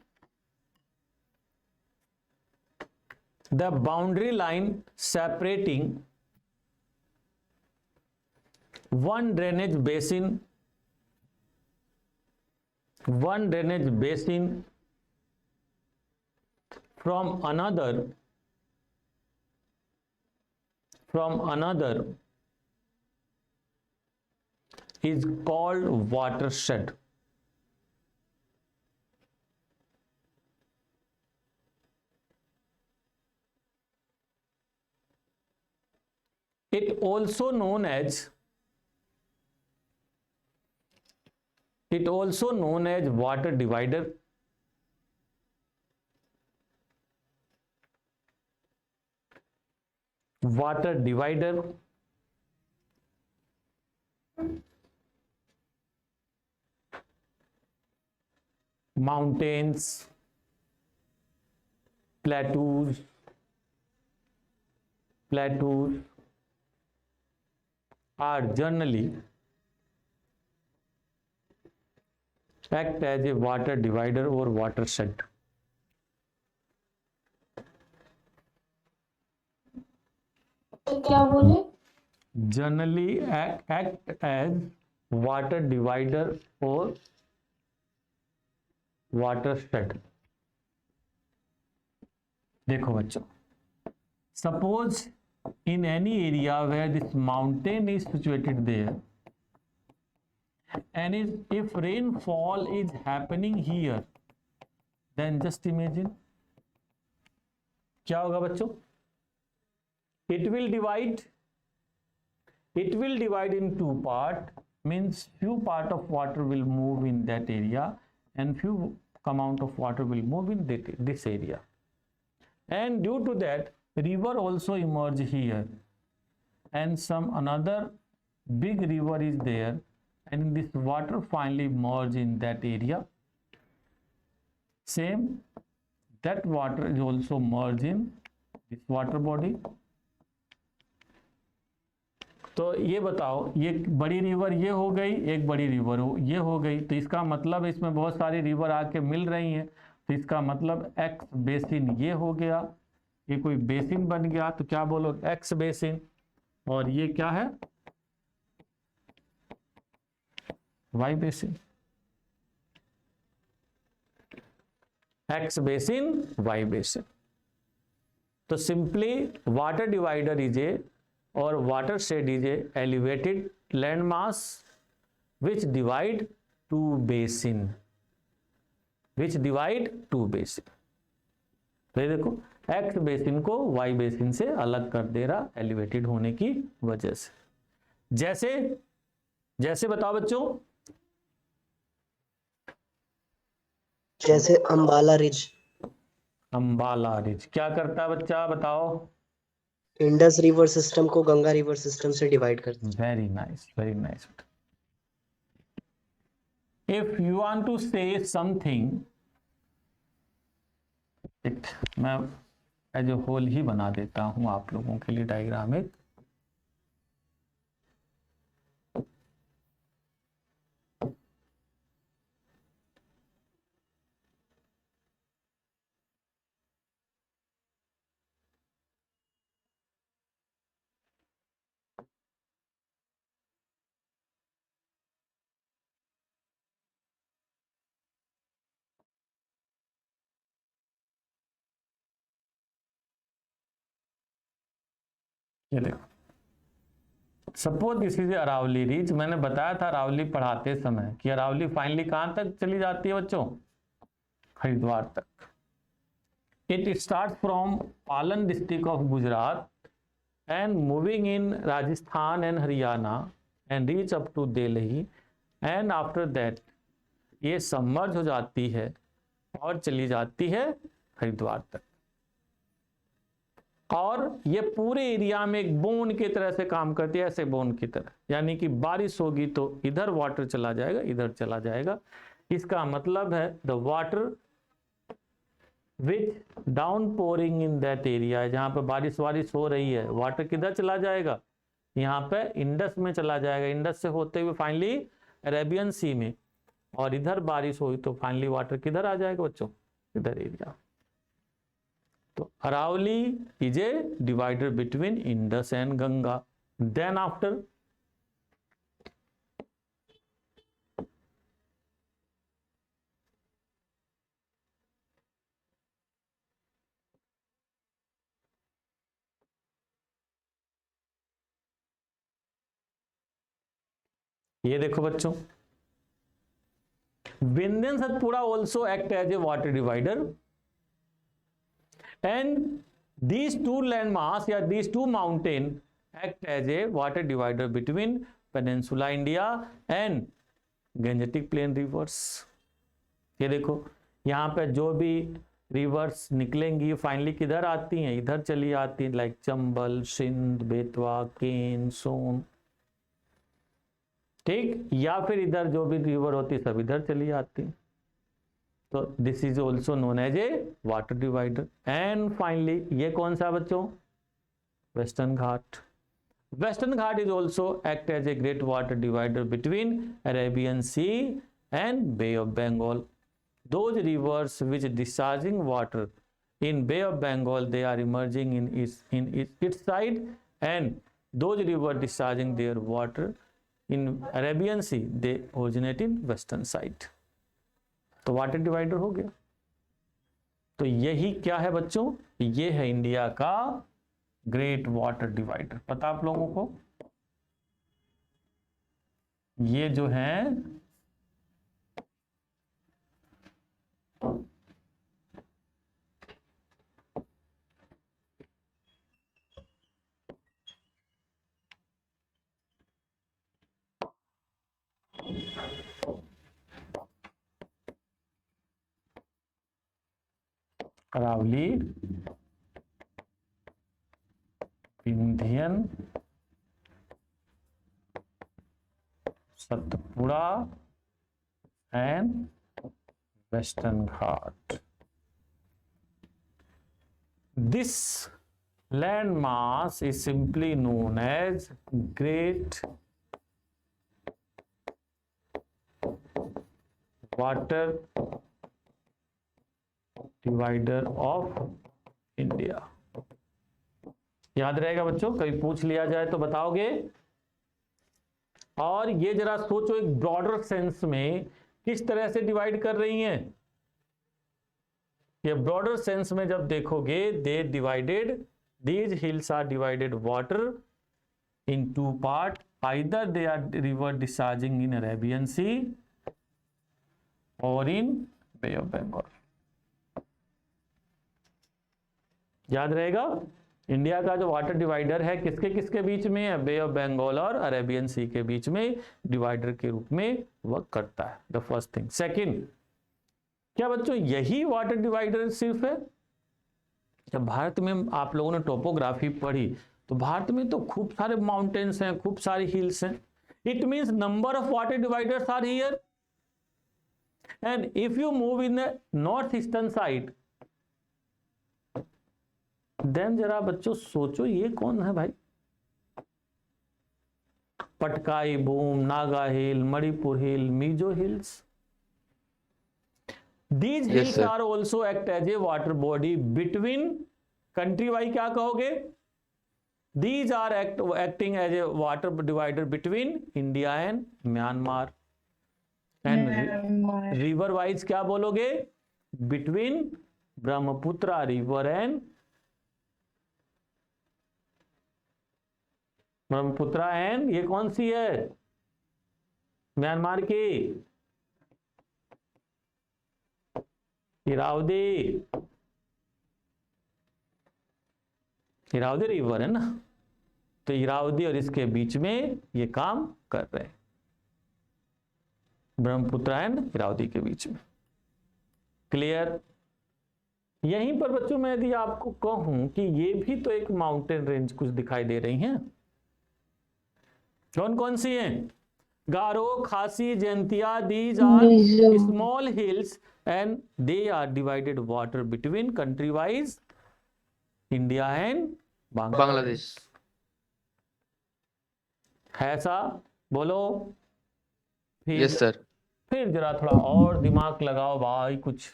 one drainage basin from another is called watershed. It also known as water divider, mountains, plateaus are generally act as a water divider or watershed. क्या बोले? Generally act as water divider or watershed. देखो बच्चों, suppose in any area where this mountain is situated there, and if rainfall is happening here, then just imagine क्या होगा बच्चों? It will divide in two part, means few part of water will move in that area and few amount of water will move in this area, and due to that river also emerge here, and some another big river is there, and this water finally merge in that area. Same, that water is also merge in this water body. तो ये बताओ, ये बड़ी रिवर ये हो गई, एक बड़ी रिवर ये हो गई, तो इसका मतलब इसमें बहुत सारी रिवर आके मिल रही हैं, तो इसका मतलब एक्स बेसिन ये हो गया, ये कोई बेसिन बन गया, तो क्या बोलो, एक्स बेसिन। और ये क्या है, Y basin. X basin, Y basin. तो simply water divider is a और watershed is a elevated land mass which divide two basin, which divide two basin. तो ये देखो, एक्स बेसिन को वाई बेसिन से अलग कर दे रहा एलिवेटेड होने की वजह से। जैसे जैसे बताओ बच्चों, जैसे अंबाला रिज, अंबाला रिज क्या करता है बच्चा, बताओ। इंडस रिवर सिस्टम को गंगा रिवर सिस्टम से डिवाइड करता है। Very nice, very nice. If you want to say something, मैं एज ए होल ही बना देता हूं आप लोगों के लिए डायग्राम एक। ये देखो, suppose this is Aravalli ridge. मैंने बताया था अरावली पढ़ाते समय कि अरावली फाइनली कहां तक चली जाती है बच्चों, हरिद्वार तक। It start from Palan district of Gujarat and moving in Rajasthan and Haryana and reach up to Delhi, and after that ये सबमर्ज हो जाती है और चली जाती है हरिद्वार तक। और ये पूरे एरिया में एक बोन की तरह से काम करती है, ऐसे बोन की तरह, यानी कि बारिश होगी तो इधर वाटर चला जाएगा, इधर चला जाएगा। इसका मतलब है the water which down pouring in that area, जहां पे बारिश हो रही है, वाटर किधर चला जाएगा, यहाँ पे इंडस में चला जाएगा, इंडस से होते हुए फाइनली अरेबियन सी में, और इधर बारिश हुई तो फाइनली वाटर किधर आ जाएगा बच्चों, इधर एरिया। तो Aravalli is a divider between Indus and Ganga. Then after ये देखो बच्चों, Vindhyan Satpura also act as a water divider, and these two landmass या these two mountain act as a water divider between peninsula India and Gangetic Plain rivers। ये देखो, यहाँ पे जो भी रिवर्स निकलेंगी फाइनली किधर आती हैं, इधर चली आती हैं, लाइक चंबल, सिंध, बेतवा, केन, सोन, ठीक, या फिर इधर जो भी रिवर होती सब इधर चली आती हैं। तो this is also known as a water divider. And finally ये कौन सा बच्चों, western Ghat. Western Ghat is also act as a great water divider between Arabian sea and bay of Bengal. Those rivers which discharging water in Bay of Bengal, they are emerging in its side, and those rivers discharging their water in Arabian Sea, they originate in western side. तो वाटर डिवाइडर हो गया. तो यही क्या है बच्चों, ये है इंडिया का ग्रेट वाटर डिवाइडर. पता आप लोगों को, ये जो है Aravalli, Vindhyan Satpura and western Ghat. This landmass is simply known as Great Water Divider of India. याद रहेगा बच्चों, कभी पूछ लिया जाए तो बताओगे. और ये जरा सोचो एक ब्रॉडर सेंस में किस तरह से डिवाइड कर रही हैं. ये ब्रॉडर सेंस में जब देखोगे, they divided, these hills are divided water in two part, either they are river discharging in Arabian sea और इन बे ऑफ बंगाल. याद रहेगा, इंडिया का जो वाटर डिवाइडर है किसके किसके बीच में है, बे ऑफ बंगाल और अरेबियन सी के बीच में डिवाइडर के रूप में वर्क करता है. The first thing. सेकंड, क्या बच्चों यही वाटर डिवाइडर सिर्फ है? जब भारत में आप लोगों ने टोपोग्राफी पढ़ी तो भारत में तो खूब सारे माउंटेन्स हैं, खूब सारी हिल्स हैं. It means number of water dividers are here. And if you move in the north eastern side, then जरा बच्चों सोचो ये कौन है भाई. Patkai Bum, Naga hill, Manipur hill, Mizo hills. These Yes, hills sir. are also act as a water body between country Y क्या कहोगे? These are acting as a water divider between India and Myanmar. And river wise क्या बोलोगे? Between Brahmaputra river and Brahmaputra and ये कौन सी है? म्यांमार की इरावदी. इरावदी रिवर है ना, तो इरावदी और इसके बीच में ये काम कर रहे हैं, ब्रह्मपुत्र एंड इरावदी के बीच में. क्लियर? यहीं पर बच्चों मैं यदि आपको कहूं कि ये भी तो एक माउंटेन रेंज कुछ दिखाई दे रही हैं. कौन कौन सी हैं? Garo, Khasi, Jaintia. These are small hills and they are divided water between country wise India and Bangladesh. है ऐसा? बोलो. फिर Yes, sir. फिर जरा थोड़ा और दिमाग लगाओ भाई. कुछ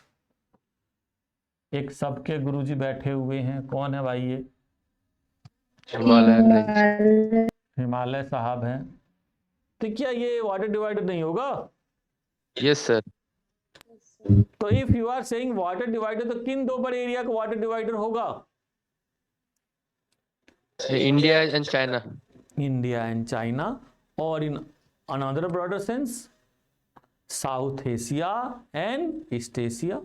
एक सबके गुरुजी बैठे हुए हैं, कौन है भाई ये? Himalayan range. हिमालय साहब हैं. तो क्या ये वाटर डिवाइडर नहीं होगा? Yes, sir. तो if you are saying water divider, तो किन दो बड़े एरिया का वाटर डिवाइडर होगा? India and China. India and China. और in another broader sense South Asia and east Asia.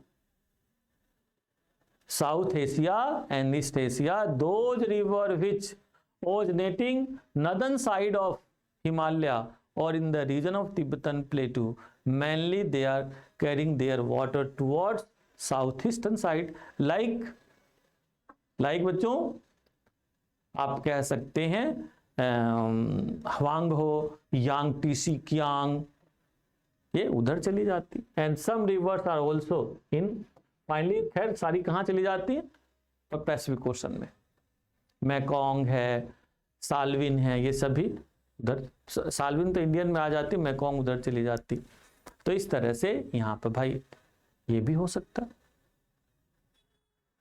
South Asia and east Asia, those river which originating northern side of Himalaya or in the region of Tibetan Plateau, mainly they are carrying their water towards southeastern side. like बच्चों आप कह सकते हैं हवांग हो, यांग टीसी कियांग, ये उधर चली जाती. And some rivers are also in finally, खैर सारी कहाँ चली जाती है? तो पैसिफिक ओशन में. मैकोंग है, साल्विन है, ये सभी उधर. साल्विन तो इंडियन में आ जाती, मैकोंग उधर चली जाती. तो इस तरह से यहाँ पर भाई ये भी हो सकता है.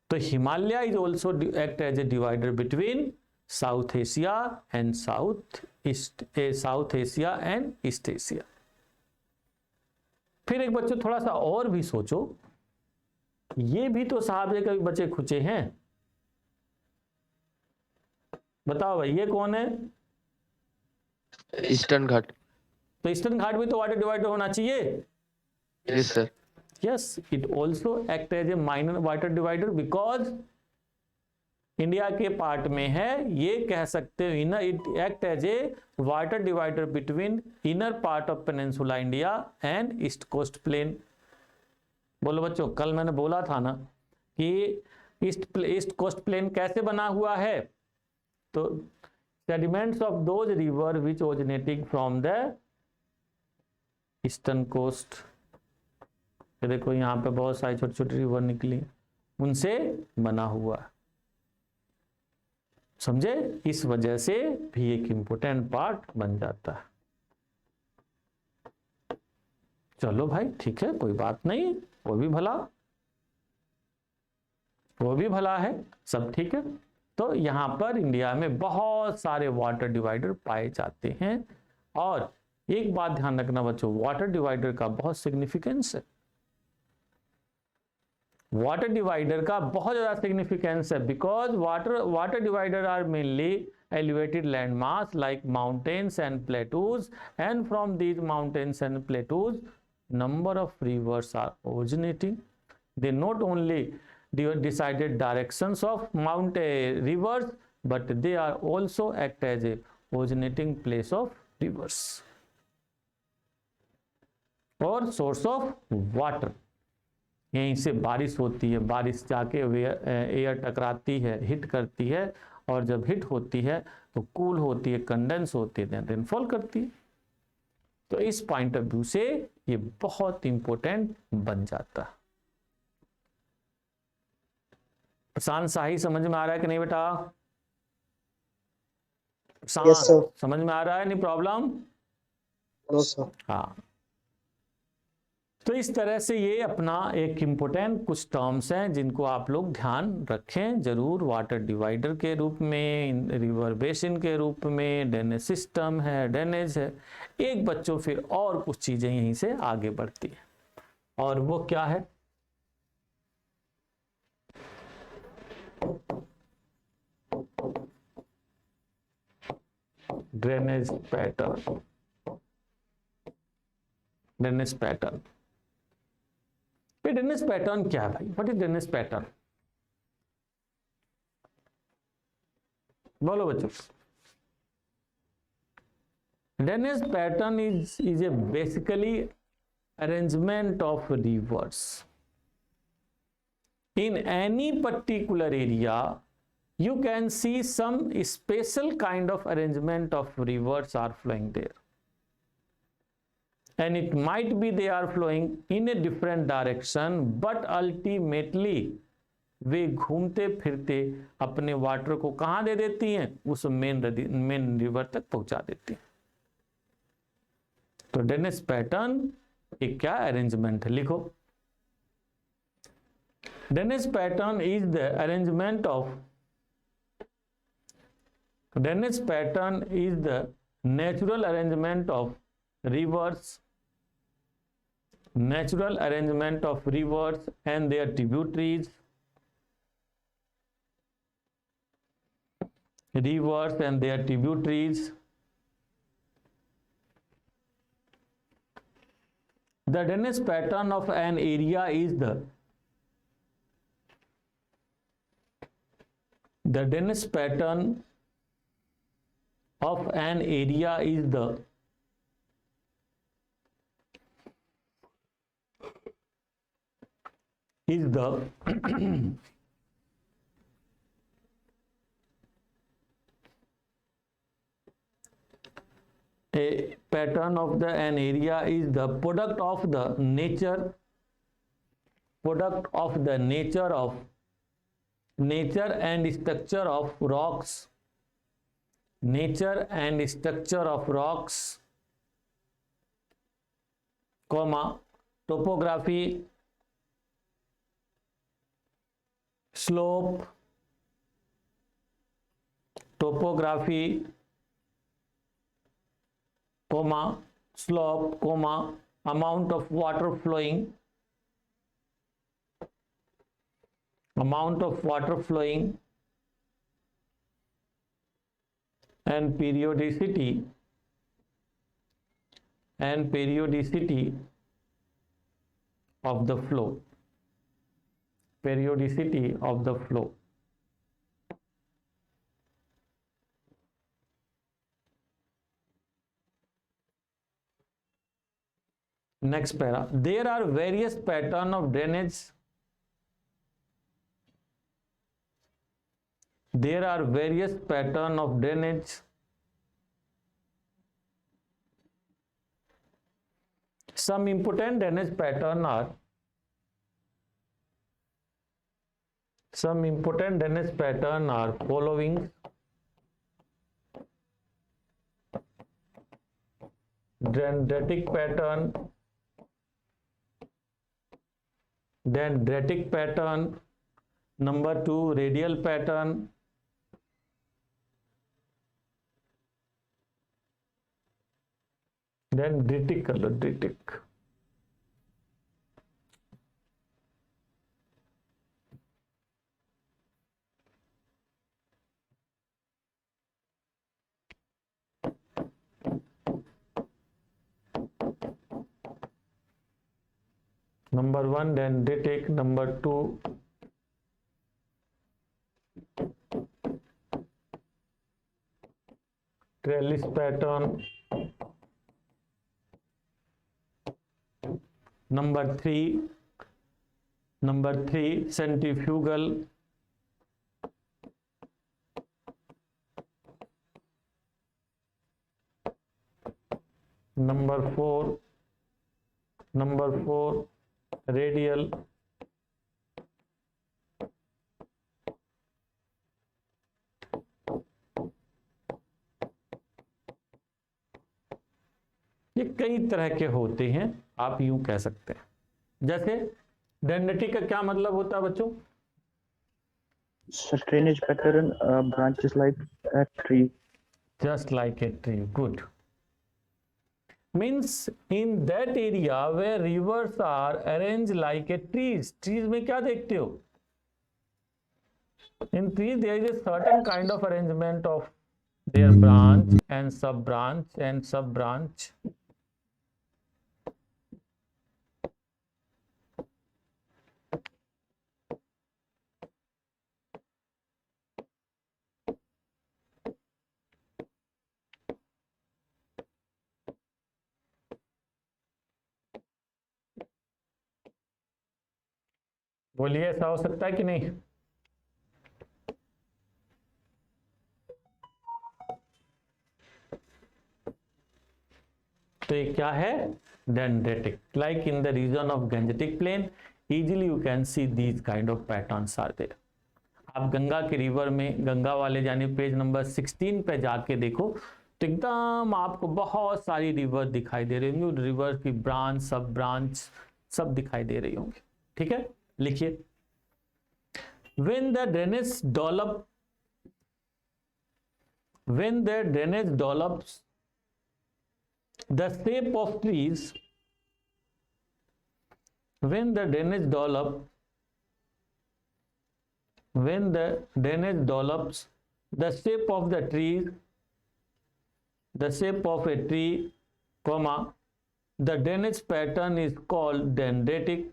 तो Himalaya is also act as a divider between south Asia and south Asia and east Asia. फिर एक बच्चों थोड़ा सा और भी सोचो, ये भी तो साहब ये कभी बचे खुचे हैं. बताओ भाई ये कौन है? Eastern Ghat. तो ईस्टर्न घाट भी तो वाटर डिवाइडर होना चाहिए. Yes, sir. Yes, it also act as a minor water divider because India के पार्ट में है. ये कह सकते हो inner, it act as a water divider between inner part of peninsula India and east coast plain. बोलो बच्चों, कल मैंने बोला था ना कि ईस्ट कोस्ट प्लेन कैसे बना हुआ है? तो sediments of those river which originating from the eastern coast, देखो यहाँ पे बहुत सारी छोटी छोटी रिवर निकली, उनसे बना हुआ है। समझे? इस वजह से भी एक इंपॉर्टेंट पार्ट बन जाता है। चलो भाई ठीक है, कोई बात नहीं, वो भी भला है, सब ठीक है। तो यहाँ पर इंडिया में बहुत सारे वाटर डिवाइडर पाए जाते हैं। और एक बात ध्यान रखना बच्चों, वाटर डिवाइडर का बहुत सिग्निफिकेंस है। वाटर डिवाइडर का बहुत ज्यादा सिग्निफिकेंस है, because water divider are mainly elevated landmass like mountains and plateaus, and from these mountains and plateaus number of rivers are originating. They not only decided directions of rivers, but they are also act as a originating place of rivers और source of water। यहीं से बारिश होती है, बारिश जाके एयर टकराती है, हिट करती है, और जब हिट होती है तो कूल होती है, कंडेंस होती है, देन रेनफॉल करती है। तो इस पॉइंट ऑफ व्यू से ये बहुत इंपॉर्टेंट बन जाता है। प्रशांत शाही समझ में आ रहा है कि नहीं बेटा? Yes, sir. समझ में आ रहा है? नहीं प्रॉब्लम? No sir. हाँ, तो इस तरह से ये अपना एक इम्पोर्टेंट कुछ टर्म्स हैं जिनको आप लोग ध्यान रखें जरूर। वाटर डिवाइडर के रूप में, रिवर बेसिन के रूप में, ड्रेनेज सिस्टम है, ड्रेनेज है। एक बच्चों फिर और कुछ चीजें यहीं से आगे बढ़ती है, और वो क्या है? Drainage pattern. Drainage pattern, drainage pattern क्या है भाई? What is drainage pattern? बोलो बच्चों। Drainage pattern is a basically arrangement of reverse in any particular area. You can see some special kind of arrangement of rivers are flowing there, and it might be they are flowing in a different direction, but ultimately वे घूमते फिरते अपने वाटर को कहाँ दे देती हैं? उस मेन रिवर तक पहुंचा देती हैं। तो ड्रेनेज पैटर्न एक क्या अरेंजमेंट है? लिखो, drainage pattern is the arrangement of Drainage pattern is the natural arrangement of rivers, and their tributaries, The drainage pattern of an area is the drainage pattern of an area is the a pattern of an area is the product of the nature and structure of rocks, topography, slope, amount of water flowing, and periodicity of the flow. Next para, there are various pattern of drainage. some important drainage pattern are following: dendritic pattern, number 2 radial pattern, dendritic कर लो, dendritic. Number 1 dendritic, number 2 trellis pattern, number 3 centrifugal, number 4 radial, ये कई तरह के होते हैं, आप यूं कह सकते हैं. जैसे डेंड्रिटिक का क्या मतलब होता है बच्चों? So drainage pattern branches like a tree. Just like a tree. Good. Means in that area where rivers are arranged like a trees. Trees में क्या देखते हो? In trees there is a certain kind of arrangement of their branch and sub-branch. बोलिए, ऐसा हो सकता है कि नहीं? तो ये क्या है? Dendritic. Like in the region of Gangetic plain easily you can see these kind of patterns are there. आप गंगा के रिवर में, गंगा वाले यानी पेज नंबर 16 पे जाके देखो तो एकदम आपको बहुत सारी रिवर दिखाई दे रही होंगी. रिवर की ब्रांच, सब ब्रांच सब दिखाई दे रही होंगी. ठीक है, लिखिए. When the drainage develops the shape of trees, when the drainage develops the shape of the trees, the shape of a tree, comma, the drainage pattern is called dendritic.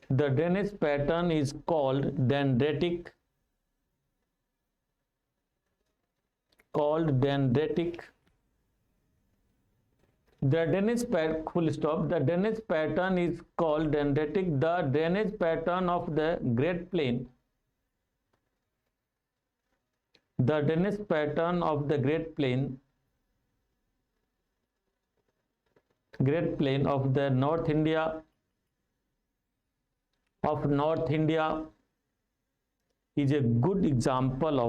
The drainage pattern is called dendritic. The drainage full stop. The drainage pattern is called dendritic. The drainage pattern of the Great Plain. The drainage pattern of the Great Plain of the North India is a good example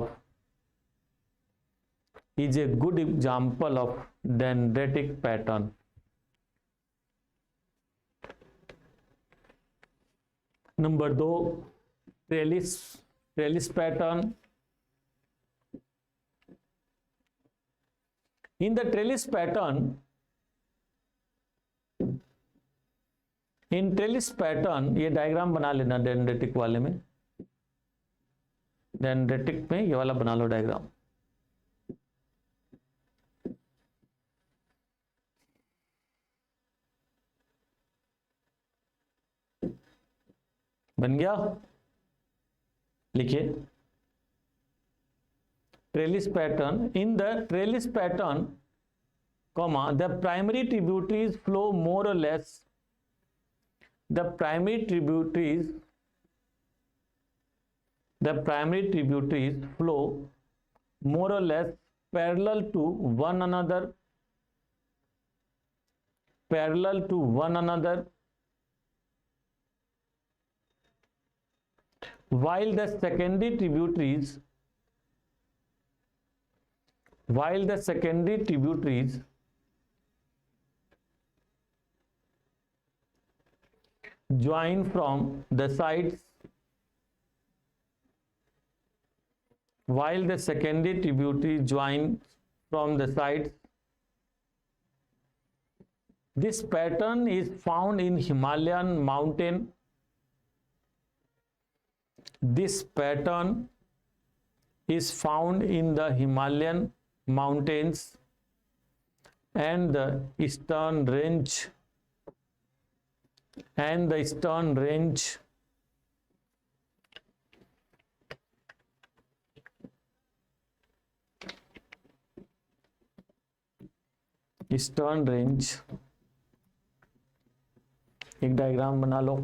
of dendritic pattern. Number 2 trellis pattern. In the trellis pattern, ये डायग्राम बना लेना. डेंड्रिटिक वाले में, डेंड्रिटिक में ये वाला बना लो डायग्राम. बन गया? लिखिए. Trellis pattern. In the trellis pattern, comma, the primary tributaries flow more or less. The primary tributaries flow more or less parallel to one another. parallel to one another, while the secondary tributaries join from the sides, while the secondary tributaries join from the sides. This pattern is found in Himalayan mountain. This pattern is found in the Himalayan mountains and the eastern range एक डायग्राम बना लो।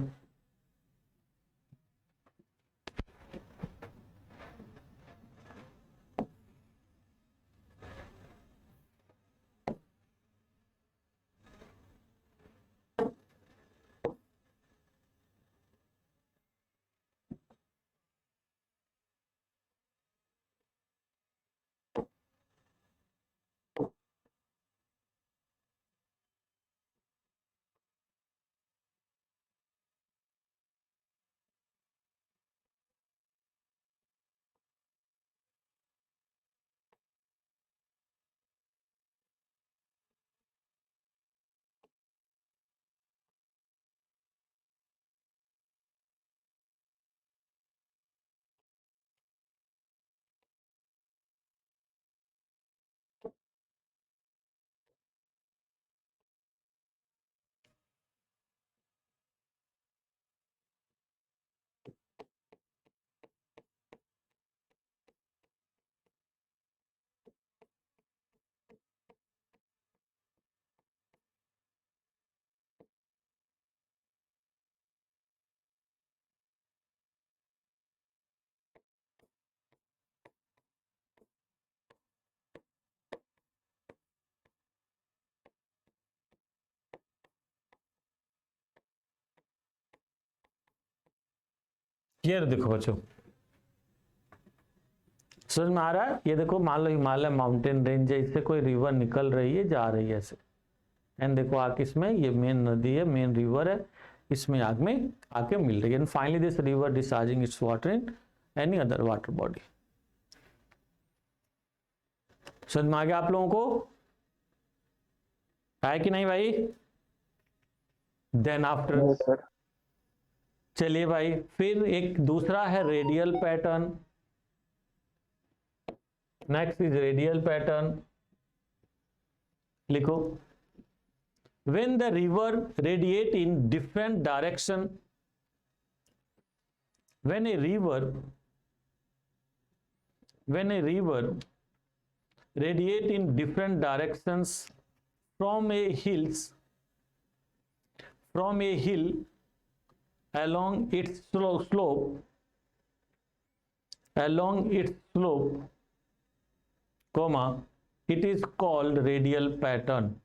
ये देखो बच्चों, समझ में आ रहा है? ये देखो, मान लो हिमालय माउंटेन रेंज है, इससे कोई रिवर निकल रही है, जा रही है ऐसे, एंड देखो आके इसमें ये मेन नदी है, मेन रिवर है, इसमें आग में आके मिल रही है, and finally this river discharging it's water in any other water body. समझ में आ गया आप लोगों को? है कि नहीं भाई? देन आफ्टर, चलिए भाई, फिर एक दूसरा है radial pattern. Next is radial pattern. लिखो, when the river radiate in different direction, when a river radiate in different directions from a hill along its slope, comma, it is called radial pattern.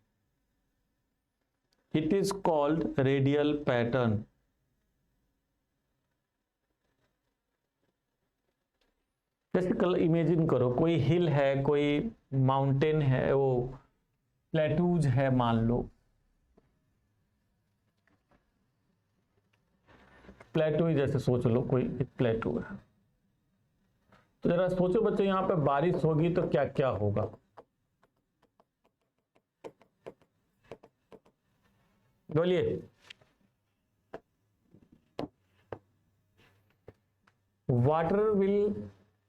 It is called radial pattern. जैसे कल इमेजिन करो, कोई हिल है, कोई माउंटेन है, वो प्लेटूज है मान लो, प्लेटू ही जैसे सोच लो, कोई एक प्लेटू है। तो जरा सोचो बच्चों, यहां पे बारिश होगी तो क्या क्या होगा? बोलिए। Water will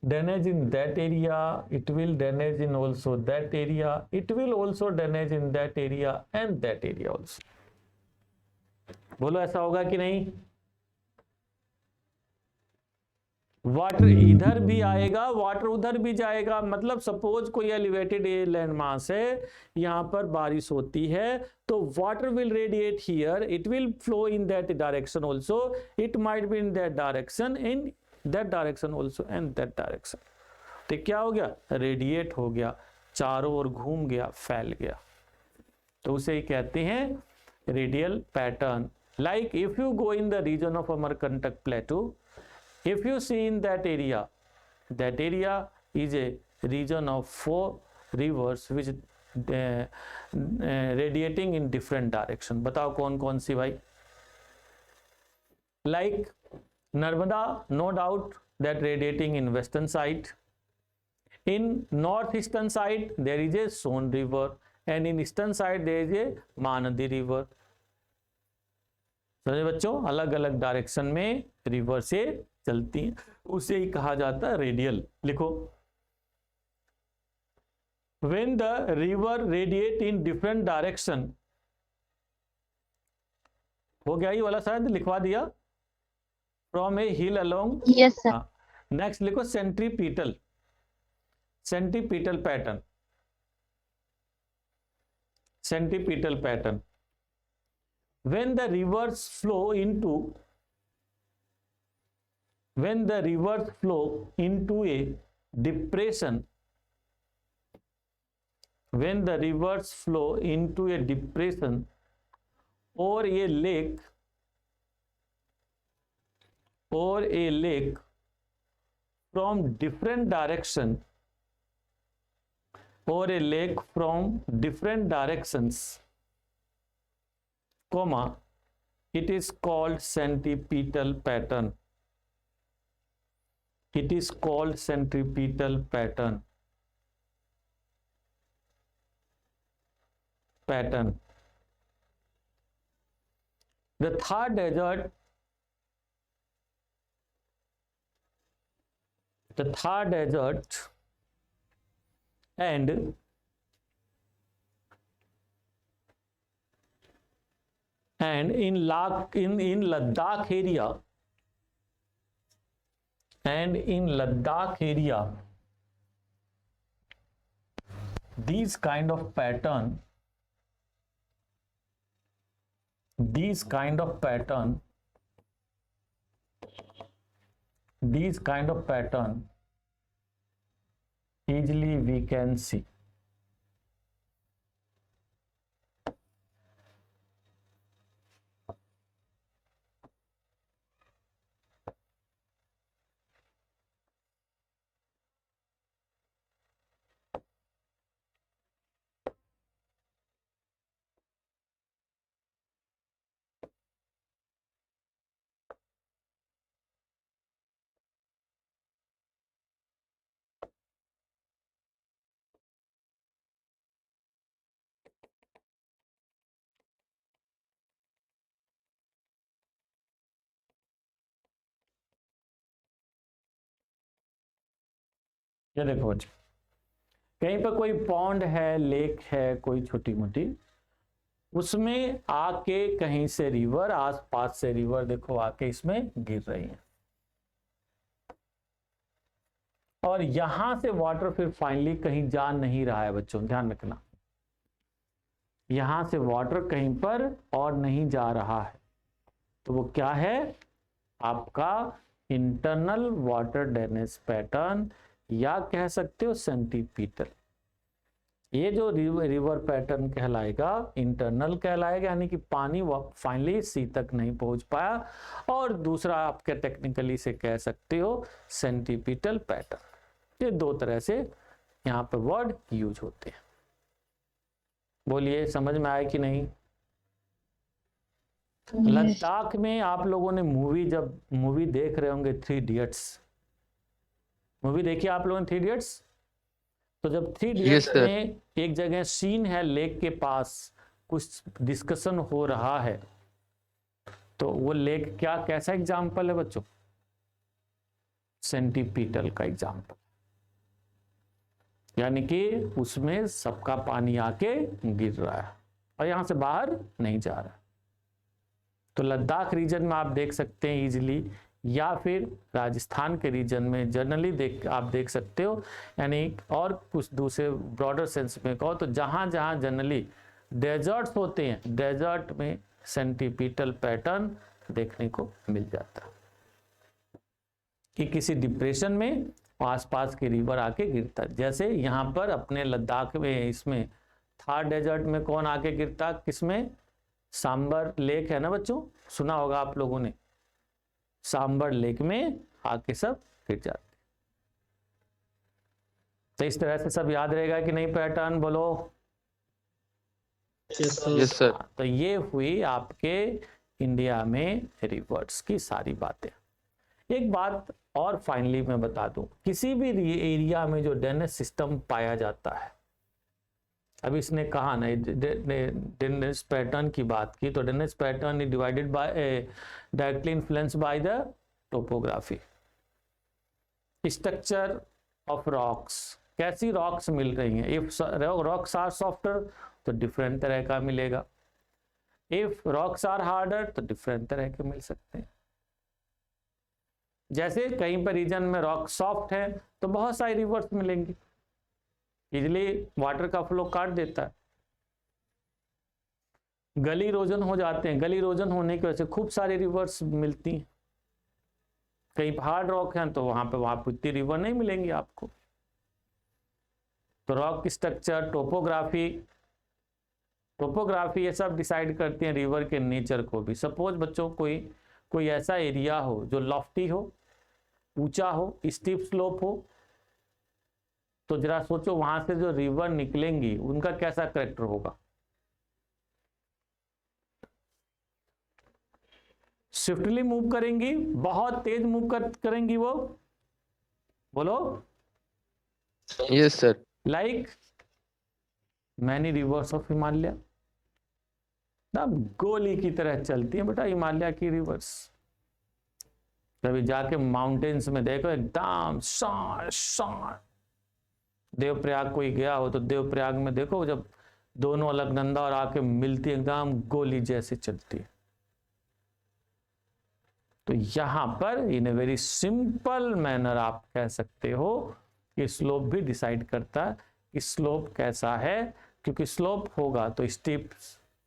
damage in that area, it will damage in also that area, it will also damage in that area and that area also. बोलो ऐसा होगा कि नहीं? वाटर इधर भी आएगा, वाटर उधर भी जाएगा। मतलब सपोज कोई एलिवेटेड लैंड मास है, यहां पर बारिश होती है तो water will radiate here, it will flow in that direction also, it might be in that direction, in that direction also and that direction. तो क्या हो गया? रेडिएट हो गया, चारों ओर घूम गया, फैल गया। तो उसे ही कहते हैं radial pattern. Like if you go in the region of Amarkantak Plateau, if you see in that area is a region of 4 rivers which radiating in different direction. बताओ कौन कौन सी भाई? Like Narmada, no doubt that radiating in western side. In northeastern side there is a Son river, and in eastern side there is a Mahanadi river. समझे बच्चों, अलग अलग डायरेक्शन में रिवर से चलती हैं, उसे ही कहा जाता है रेडियल. लिखो, when the river radiate in different direction. हो गया ये वाला, शायद लिखवा दिया. From a hill along. Yes, sir. Next लिखो centripetal pattern. Centripetal pattern. When the rivers flow into a depression, when the rivers flow into a depression or a lake from different directions, comma, it is called centripetal pattern. It is called centripetal pattern. The Thar desert and in Ladakh area, these kind of pattern easily we can see. ये देखो जी, कहीं पर कोई पॉन्ड है, लेक है, कोई छोटी मोटी, उसमें आके कहीं से रिवर, आसपास से रिवर देखो आके इसमें गिर रही है, और यहां से वाटर फिर फाइनली कहीं जा नहीं रहा है. बच्चों ध्यान रखना, यहां से वाटर कहीं पर और नहीं जा रहा है, तो वो क्या है? आपका इंटरनल वाटर ड्रेनेज पैटर्न, या कह सकते हो सेंट्रीपीटल. ये जो रिवर पैटर्न कहलाएगा इंटरनल कहलाएगा, यानी कि पानी फाइनली सी तक नहीं पहुंच पाया, और दूसरा आपके टेक्निकली से कह सकते हो सेंट्रीपीटल पैटर्न. ये दो तरह से यहाँ पर वर्ड यूज होते हैं. बोलिए समझ में आया कि नहीं? लद्दाख में आप लोगों ने जब मूवी देख रहे होंगे 3 इडियट्स, मूवी देखी आप लोगों ने 3 इडियट्स? तो जब 3 इडियट्स में एक जगह सीन है, लेक के पास कुछ डिस्कशन हो रहा है, तो वो लेक क्या कैसा एग्जाम्पल है बच्चों? सेंट्रीपीटल का एग्जाम्पल, यानी कि उसमें सबका पानी आके गिर रहा है और यहां से बाहर नहीं जा रहा. तो लद्दाख रीजन में आप देख सकते हैं इजीली, या फिर राजस्थान के रीजन में जनरली आप देख सकते हो, यानी और कुछ दूसरे ब्रॉडर सेंस में कहो तो जहां जहां जनरली डेजर्ट्स होते हैं, डेजर्ट में सेंट्रीपीटल पैटर्न देखने को मिल जाता है कि किसी डिप्रेशन में आसपास के रिवर आके गिरता है. जैसे यहाँ पर अपने लद्दाख में, इसमें थार डेजर्ट में कौन आके गिरता? किसमें? सांबर लेक है ना बच्चों, सुना होगा आप लोगों ने, सांबर लेक में आके सब गिर जाते। तो इस तरह से सब याद रहेगा कि नहीं पैटर्न, बोलो। Yes sir. तो ये हुई आपके इंडिया में रिवर्स की सारी बातें। एक बात और फाइनली मैं बता दूं, किसी भी एरिया में जो ड्रेनेज सिस्टम पाया जाता है, अब इसने कहा ना ड्रेनेज पैटर्न की बात की, तो drainage pattern is divided by directly influence by the topography, structure of rocks, कैसी रॉक्स मिल रही हैं। इफ रॉक्स आर सॉफ्टर तो डिफरेंट तरह का मिलेगा, इफ रॉक्स आर हार्डर तो डिफरेंट तरह के मिल सकते हैं। जैसे कहीं पर रीजन में रॉक सॉफ्ट है तो बहुत सारे रिवर्स मिलेंगे, इजिली वाटर का फ्लो काट देता है। गली इरोजन हो जाते हैं, गली इरोजन होने की वजह से खूब सारे रिवर्स मिलती हैं। कहीं हार्ड रॉक हैं तो वहां पर इतनी रिवर नहीं मिलेंगी आपको। तो रॉक स्ट्रक्चर, टोपोग्राफी ये सब डिसाइड करती हैं रिवर के नेचर को भी। सपोज बच्चों कोई ऐसा एरिया हो जो लॉफ्टी हो, ऊंचा हो, स्टीप स्लोप हो, तो जरा सोचो वहां से जो रिवर निकलेंगी उनका कैसा करेक्टर होगा। स्विफ्टली मूव करेंगी, बहुत तेज मूव करेंगी वो, बोलो। Yes sir. Like many reverse of Himalaya, ना गोली की तरह चलती है बेटा हिमालय की रिवर्स। कभी जाके माउंटेन्स में देखो एकदम शांत। देवप्रयाग कोई गया हो तो देवप्रयाग में देखो जब दोनों अलकनंदा और आके मिलती एकदम गोली जैसे चलती है। तो यहां पर इन ए वेरी सिंपल मैनर आप कह सकते हो कि स्लोप भी डिसाइड करता है कि स्लोप कैसा है, क्योंकि स्लोप होगा तो स्टीप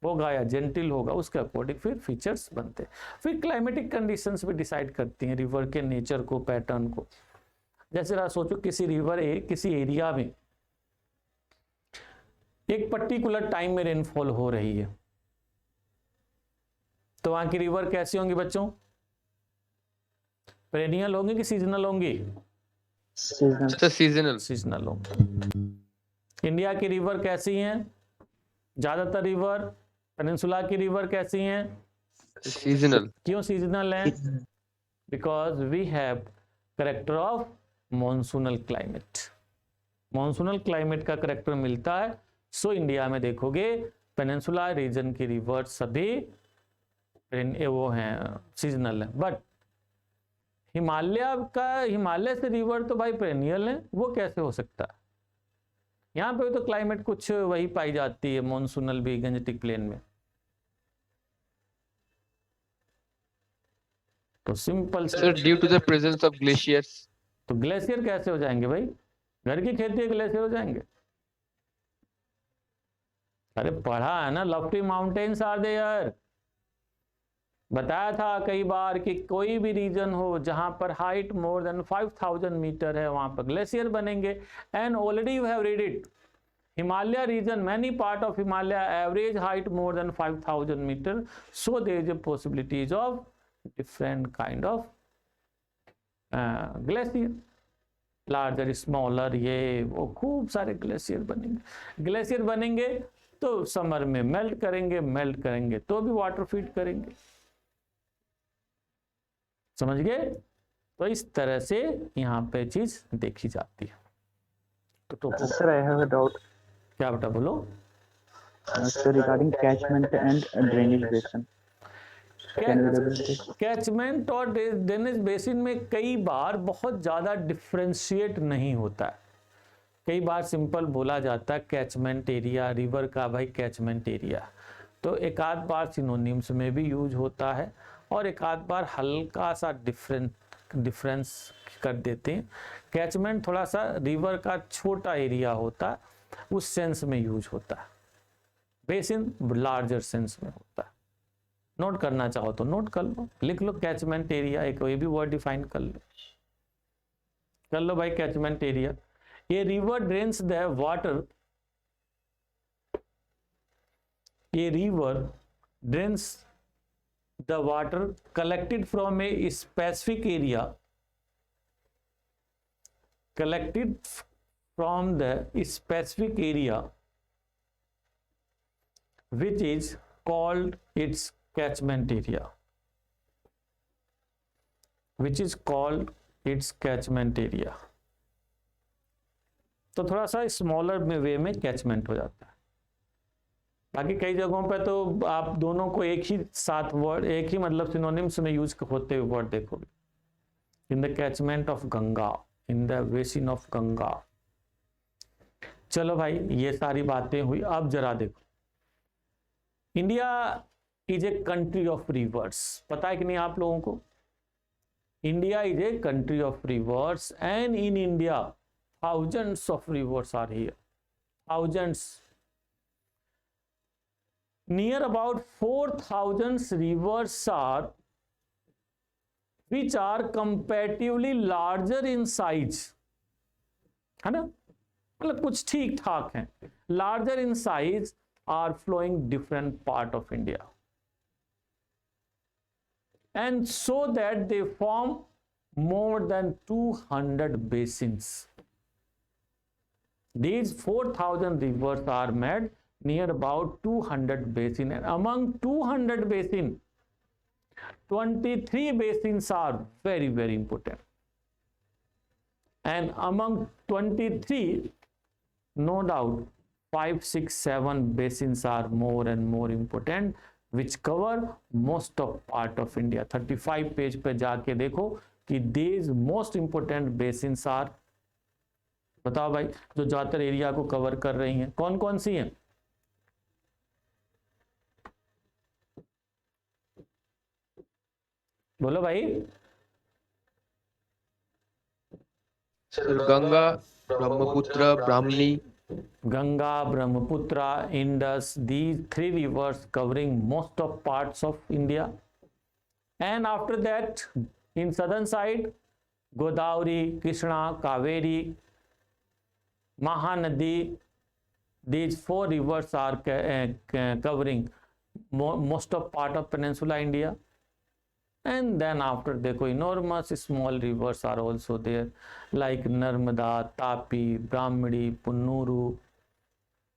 होगा या जेंटिल होगा, उसके अकॉर्डिंग फिर फीचर्स बनते हैं। फिर क्लाइमेटिक कंडीशंस भी डिसाइड करती हैं रिवर के नेचर को, पैटर्न को। जैसे आप सोचो किसी किसी एरिया में एक पर्टिकुलर टाइम में रेनफॉल हो रही है, तो वहां की रिवर कैसी होंगी बच्चों? पेरेनियल होंगी कि सीजनल होंगी? सीजनल। सीजनल होंगी। इंडिया की रिवर कैसी हैं? ज्यादातर रिवर पेनिनसुला की रिवर कैसी हैं? सीजनल। क्यों सीजनल हैं? Because we have character of monsoonal climate. Monsoonal climate का करेक्टर मिलता है। सो इंडिया में देखोगे पेनिनसुला रीजन की रिवर सभी वो हैं, सीजनल है। बट हिमालय से रिवर तो भाई पेरेनियल है, वो कैसे हो सकता है? यहाँ पे तो क्लाइमेट कुछ वही पाई जाती है, मॉनसूनल भी गंजेटिक प्लेन में। तो simple sir due to the presence of glaciers. तो ग्लेशियर कैसे हो जाएंगे भाई? घर की खेती ग्लेशियर हो जाएंगे? अरे पढ़ा है ना, लॉफ्टी माउंटेन्स आर देयर। बताया था कई बार कि कोई भी रीजन हो जहां पर हाइट मोर देन 5000 मीटर है वहां पर ग्लेशियर बनेंगे। And already you have read it, Himalaya region, many part of Himalaya average height more than 5000 metre, so there is a possibilities of different kind of glacier, larger smaller, ये वो खूब सारे ग्लेशियर बनेंगे। ग्लेशियर बनेंगे तो समर में मेल्ट करेंगे तो भी वाटर फीड करेंगे। समझ गए? तो इस तरह से यहाँ पे चीज देखी जाती है। तो sir I have a doubt. क्या बेटा बोलो? Sir regarding catchment and drainage basin, catchment और ड्रेनेज बेसिन में कई बार बहुत ज्यादा डिफ्रेंशिएट नहीं होता है। कई बार सिंपल बोला जाता है कैचमेंट एरिया, रिवर का भाई कैचमेंट एरिया, तो एक आध बार सिनोनिम्स में भी यूज होता है और एक आध बार हल्का सा डिफरेंस कर देते हैं। कैचमेंट थोड़ा सा रिवर का छोटा एरिया होता है, उस सेंस में यूज होता है। बेसिन लार्जर सेंस में होता है। नोट करना चाहो तो नोट कर लो, लिख लो कैचमेंट एरिया, एक कोई भी वर्ड डिफाइन कर लो भाई कैचमेंट एरिया। ये रिवर ड्रेन्स द वाटर, ये river drains the water collected from a specific area, collected from the specific area which is called its catchment area, which is called its catchment area। तो थोड़ा सा स्मॉलर में वे में कैचमेंट हो जाता है। बाकी कई जगहों पे तो आप दोनों को एक ही साथ वर्ड, एक ही मतलब सिनोनिम्स में यूज होते हुए वर्ड देखोगे। In the catchment of Ganga, in the basin of Ganga. चलो भाई, ये सारी बातें हुई। अब जरा देखो, India is a country of reverse. पता है कि नहीं आप लोगों को? India is a country of reverse and in India thousands of rivers are here, thousands, near about 4,000 rivers are which are comparatively larger in size, है ना, मतलब कुछ ठीक ठाक हैं, larger in size are flowing different part of India, and so that they form more than 200 basins. These 4,000 rivers are made near about 200 basins, and among 200 basins, 23 basins are very, very important. And among 23, no doubt, 5, 6, 7 basins are more and more important, which cover most of part of India. 35 page पे जाके देखो कि these most important basins are, बताओ भाई, जो ज्यादातर एरिया को कवर कर रही हैं, कौन कौन सी हैं? बोलो भाई। Ganga, Brahmaputra, Brahmani. Ganga, Brahmaputra, Indus, these 3 rivers covering most of parts of India. And after that, in southern side, Godavari, Krishna, Kaveri, Mahanadi, these 4 rivers are covering most of part of peninsula India. And then after, देखो, enormous small rivers are also there, like Narmada, Tapi, Brahmani, Punnuru,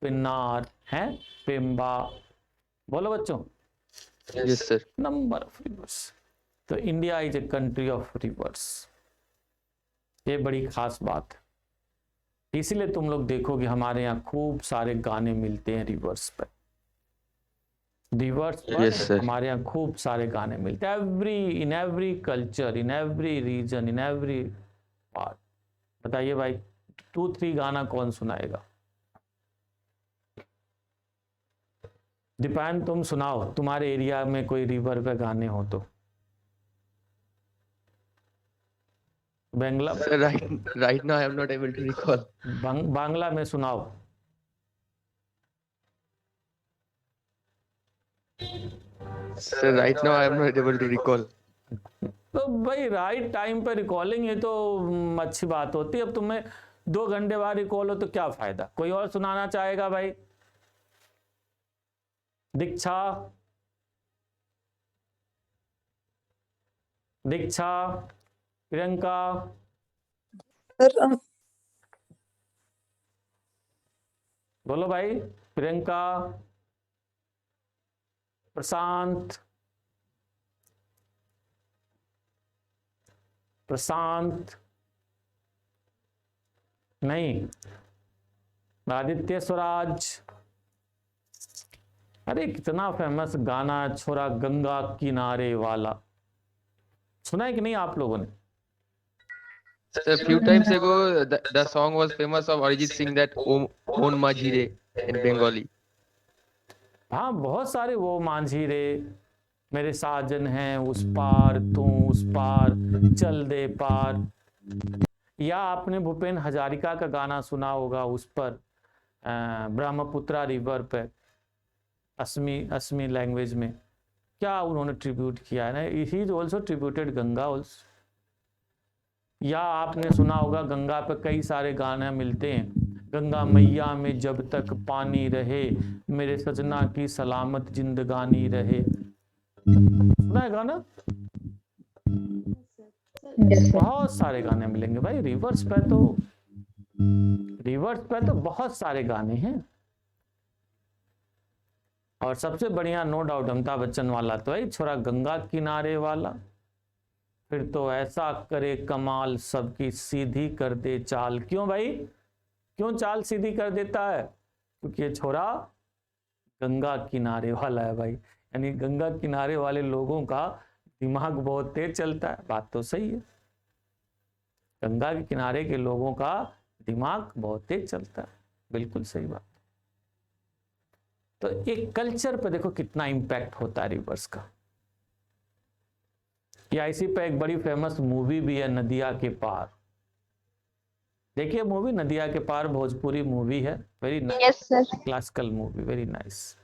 Pinnar, है, Pimba। बोलो बच्चों। Yes sir। Number of rivers। तो India is a country of reverse, ये बड़ी खास बात है। इसीलिए तुम लोग देखोगे हमारे यहाँ खूब सारे गाने मिलते हैं रिवर्स पर, रिवर्स पर। Yes, sir। हमारे यहाँ खूब सारे गाने मिलते हैं, in every culture, in every region, in every part. बताइए भाई, 2-3 गाना कौन सुनाएगा? दीपान तुम सुनाओ, तुम्हारे एरिया में कोई रिवर पे गाने हो तो। Bangla, Right now I am not able to recall। Bangla में सुनाओ। Sir, right now I am not able to recall। तो भाई राइट टाइम पे रिकॉलिंग, ये तो अच्छी बात होती है। अब तुम्हें 2 घंटे बाद रिकॉल हो तो क्या फायदा? कोई और सुनाना चाहेगा भाई? दीक्षा, दीक्षा, प्रियंका, बोलो भाई। प्रियंका, प्रशांत, प्रशांत नहीं, आदित्य स्वराज। अरे कितना फेमस गाना, छोरा गंगा किनारे वाला, सुना है कि नहीं आप लोगों ने? Sir, few times ago the song was famous of Arijit Singh, that On Majhi Re in Bengali। हाँ, बहुत सारे, वो मांझी रे, मेरे साजन हैं उस पार, तू उस पार, चल दे पार। या आपने भूपेन हजारिका का गाना सुना होगा, उस पर ब्रह्मपुत्रा रिवर पे, असमी लैंग्वेज में क्या उन्होंने ट्रिब्यूट किया है ना, he is also tributed Ganga also. या आपने सुना होगा गंगा पे कई सारे गाने मिलते हैं, गंगा मैया में जब तक पानी रहे, मेरे सजना की सलामत जिंदगानी रहे। सुना है गाना? बहुत सारे गाने मिलेंगे भाई। रिवर्स पे तो बहुत सारे गाने हैं। और सबसे बढ़िया नो डाउट अमिताभ बच्चन वाला तो है छोरा गंगा किनारे वाला। फिर तो ऐसा करे कमाल, सबकी सीधी कर दे चाल। क्यों भाई, क्यों चाल सीधी कर देता है? क्योंकि ये छोरा गंगा किनारे वाला है भाई। यानी गंगा किनारे वाले लोगों का दिमाग बहुत तेज चलता है। बात तो सही है, गंगा के किनारे के लोगों का दिमाग बहुत तेज चलता है, बिल्कुल सही बात। तो एक कल्चर पे देखो कितना इंपैक्ट होता है रिवर्स का। या इसी पे एक बड़ी फेमस मूवी भी है, नदिया के पार। देखिए मूवी नदिया के पार, भोजपुरी मूवी है, very nice, classical movie, very nice.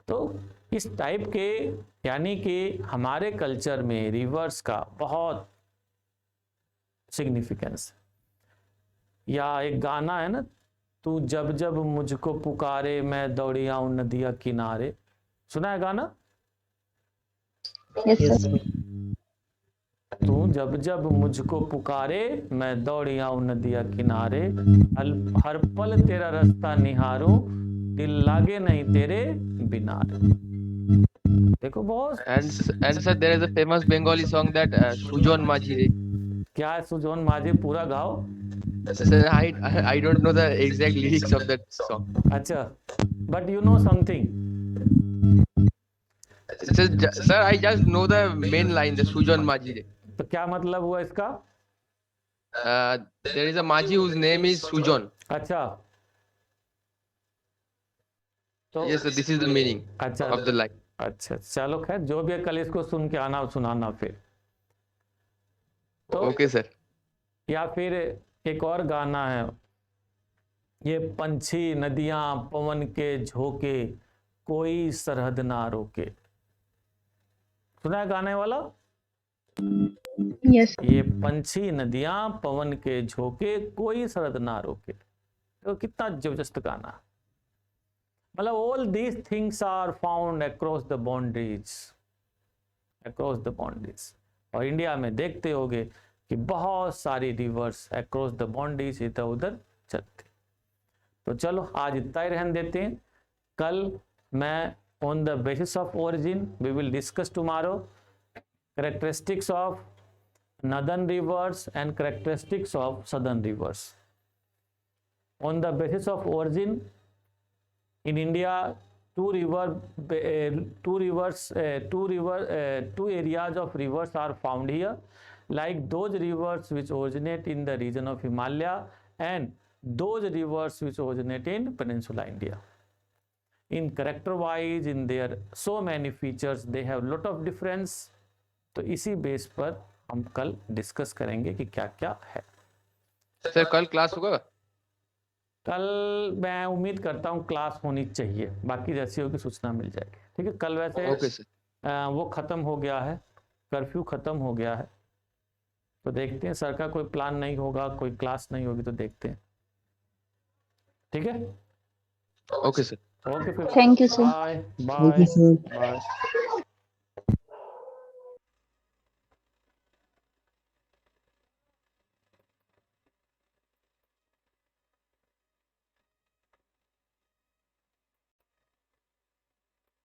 तो इस टाइप के, यानी कि हमारे कल्चर में रिवर्स का बहुत सिग्निफिकेंस। या एक गाना है ना, तू जब जब मुझको पुकारे मैं दौड़ी आऊं नदिया किनारे। सुना है गाना? तू जब जब मुझको पुकारे मैं दौड़ी आऊं नदिया किनारे, हर पल तेरा रास्ता निहारूं, दिल लागे नहीं तेरे बिना। देखो बहुत। And sir, there is a famous Bengali song that Sujon Majhi. क्या है सुजोन माझी? पूरा गाओ। Sir, I don't know the exact lyrics of that song. अच्छा, but you know something. Sir, I just know the main line, the Sujon Majhi. तो क्या मतलब हुआ इसका? There is a Majhi whose name is Sujon. अच्छा, तो Yes, sir, this is the meaning अच्छा of the line. अच्छा, चलो खैर जो भी है, कल इसको सुन के आना सुनाना फिर। तो Okay, sir. या फिर एक और गाना है, ये पंछी नदियां पवन के झोंके, कोई सरहद ना रोके। सुना है गाने वाला? Yes. ये पंछी नदियां पवन के झोंके, कोई सरहद ना रोके। तो कितना जबरदस्त गाना। मतलब all these things are found across the boundaries, across the boundaries. और इंडिया में देखते होगे कि बहुत सारी रिवर्स अक्रॉस द बाउंड्रीज इधर उधर चलते। तो चलो आज इतना ही रहने देते हैं। कल मैं on the basis of origin we will discuss tomorrow characteristics of northern rivers and characteristics of southern rivers. On the basis of origin, in India, two areas of rivers are found here, like those rivers which originate in the region of Himalaya and those rivers which originate in Peninsula India. In character wise, in their so many features, they have lot of difference. तो इसी बेस पर हम कल डिस्कस करेंगे कि क्या क्या है। सर कल क्लास होगा? कल मैं उम्मीद करता हूँ क्लास होनी चाहिए, बाकी जैसी होगी सूचना मिल जाएगी। ठीक है, कल वैसे ओके सर। वो खत्म हो गया है, कर्फ्यू खत्म हो गया है, तो देखते हैं। सर का कोई प्लान नहीं होगा, कोई क्लास नहीं होगी तो देखते हैं। ठीक है, ओके सर। ओके फिर, Thank you, sir. Bye bye bye.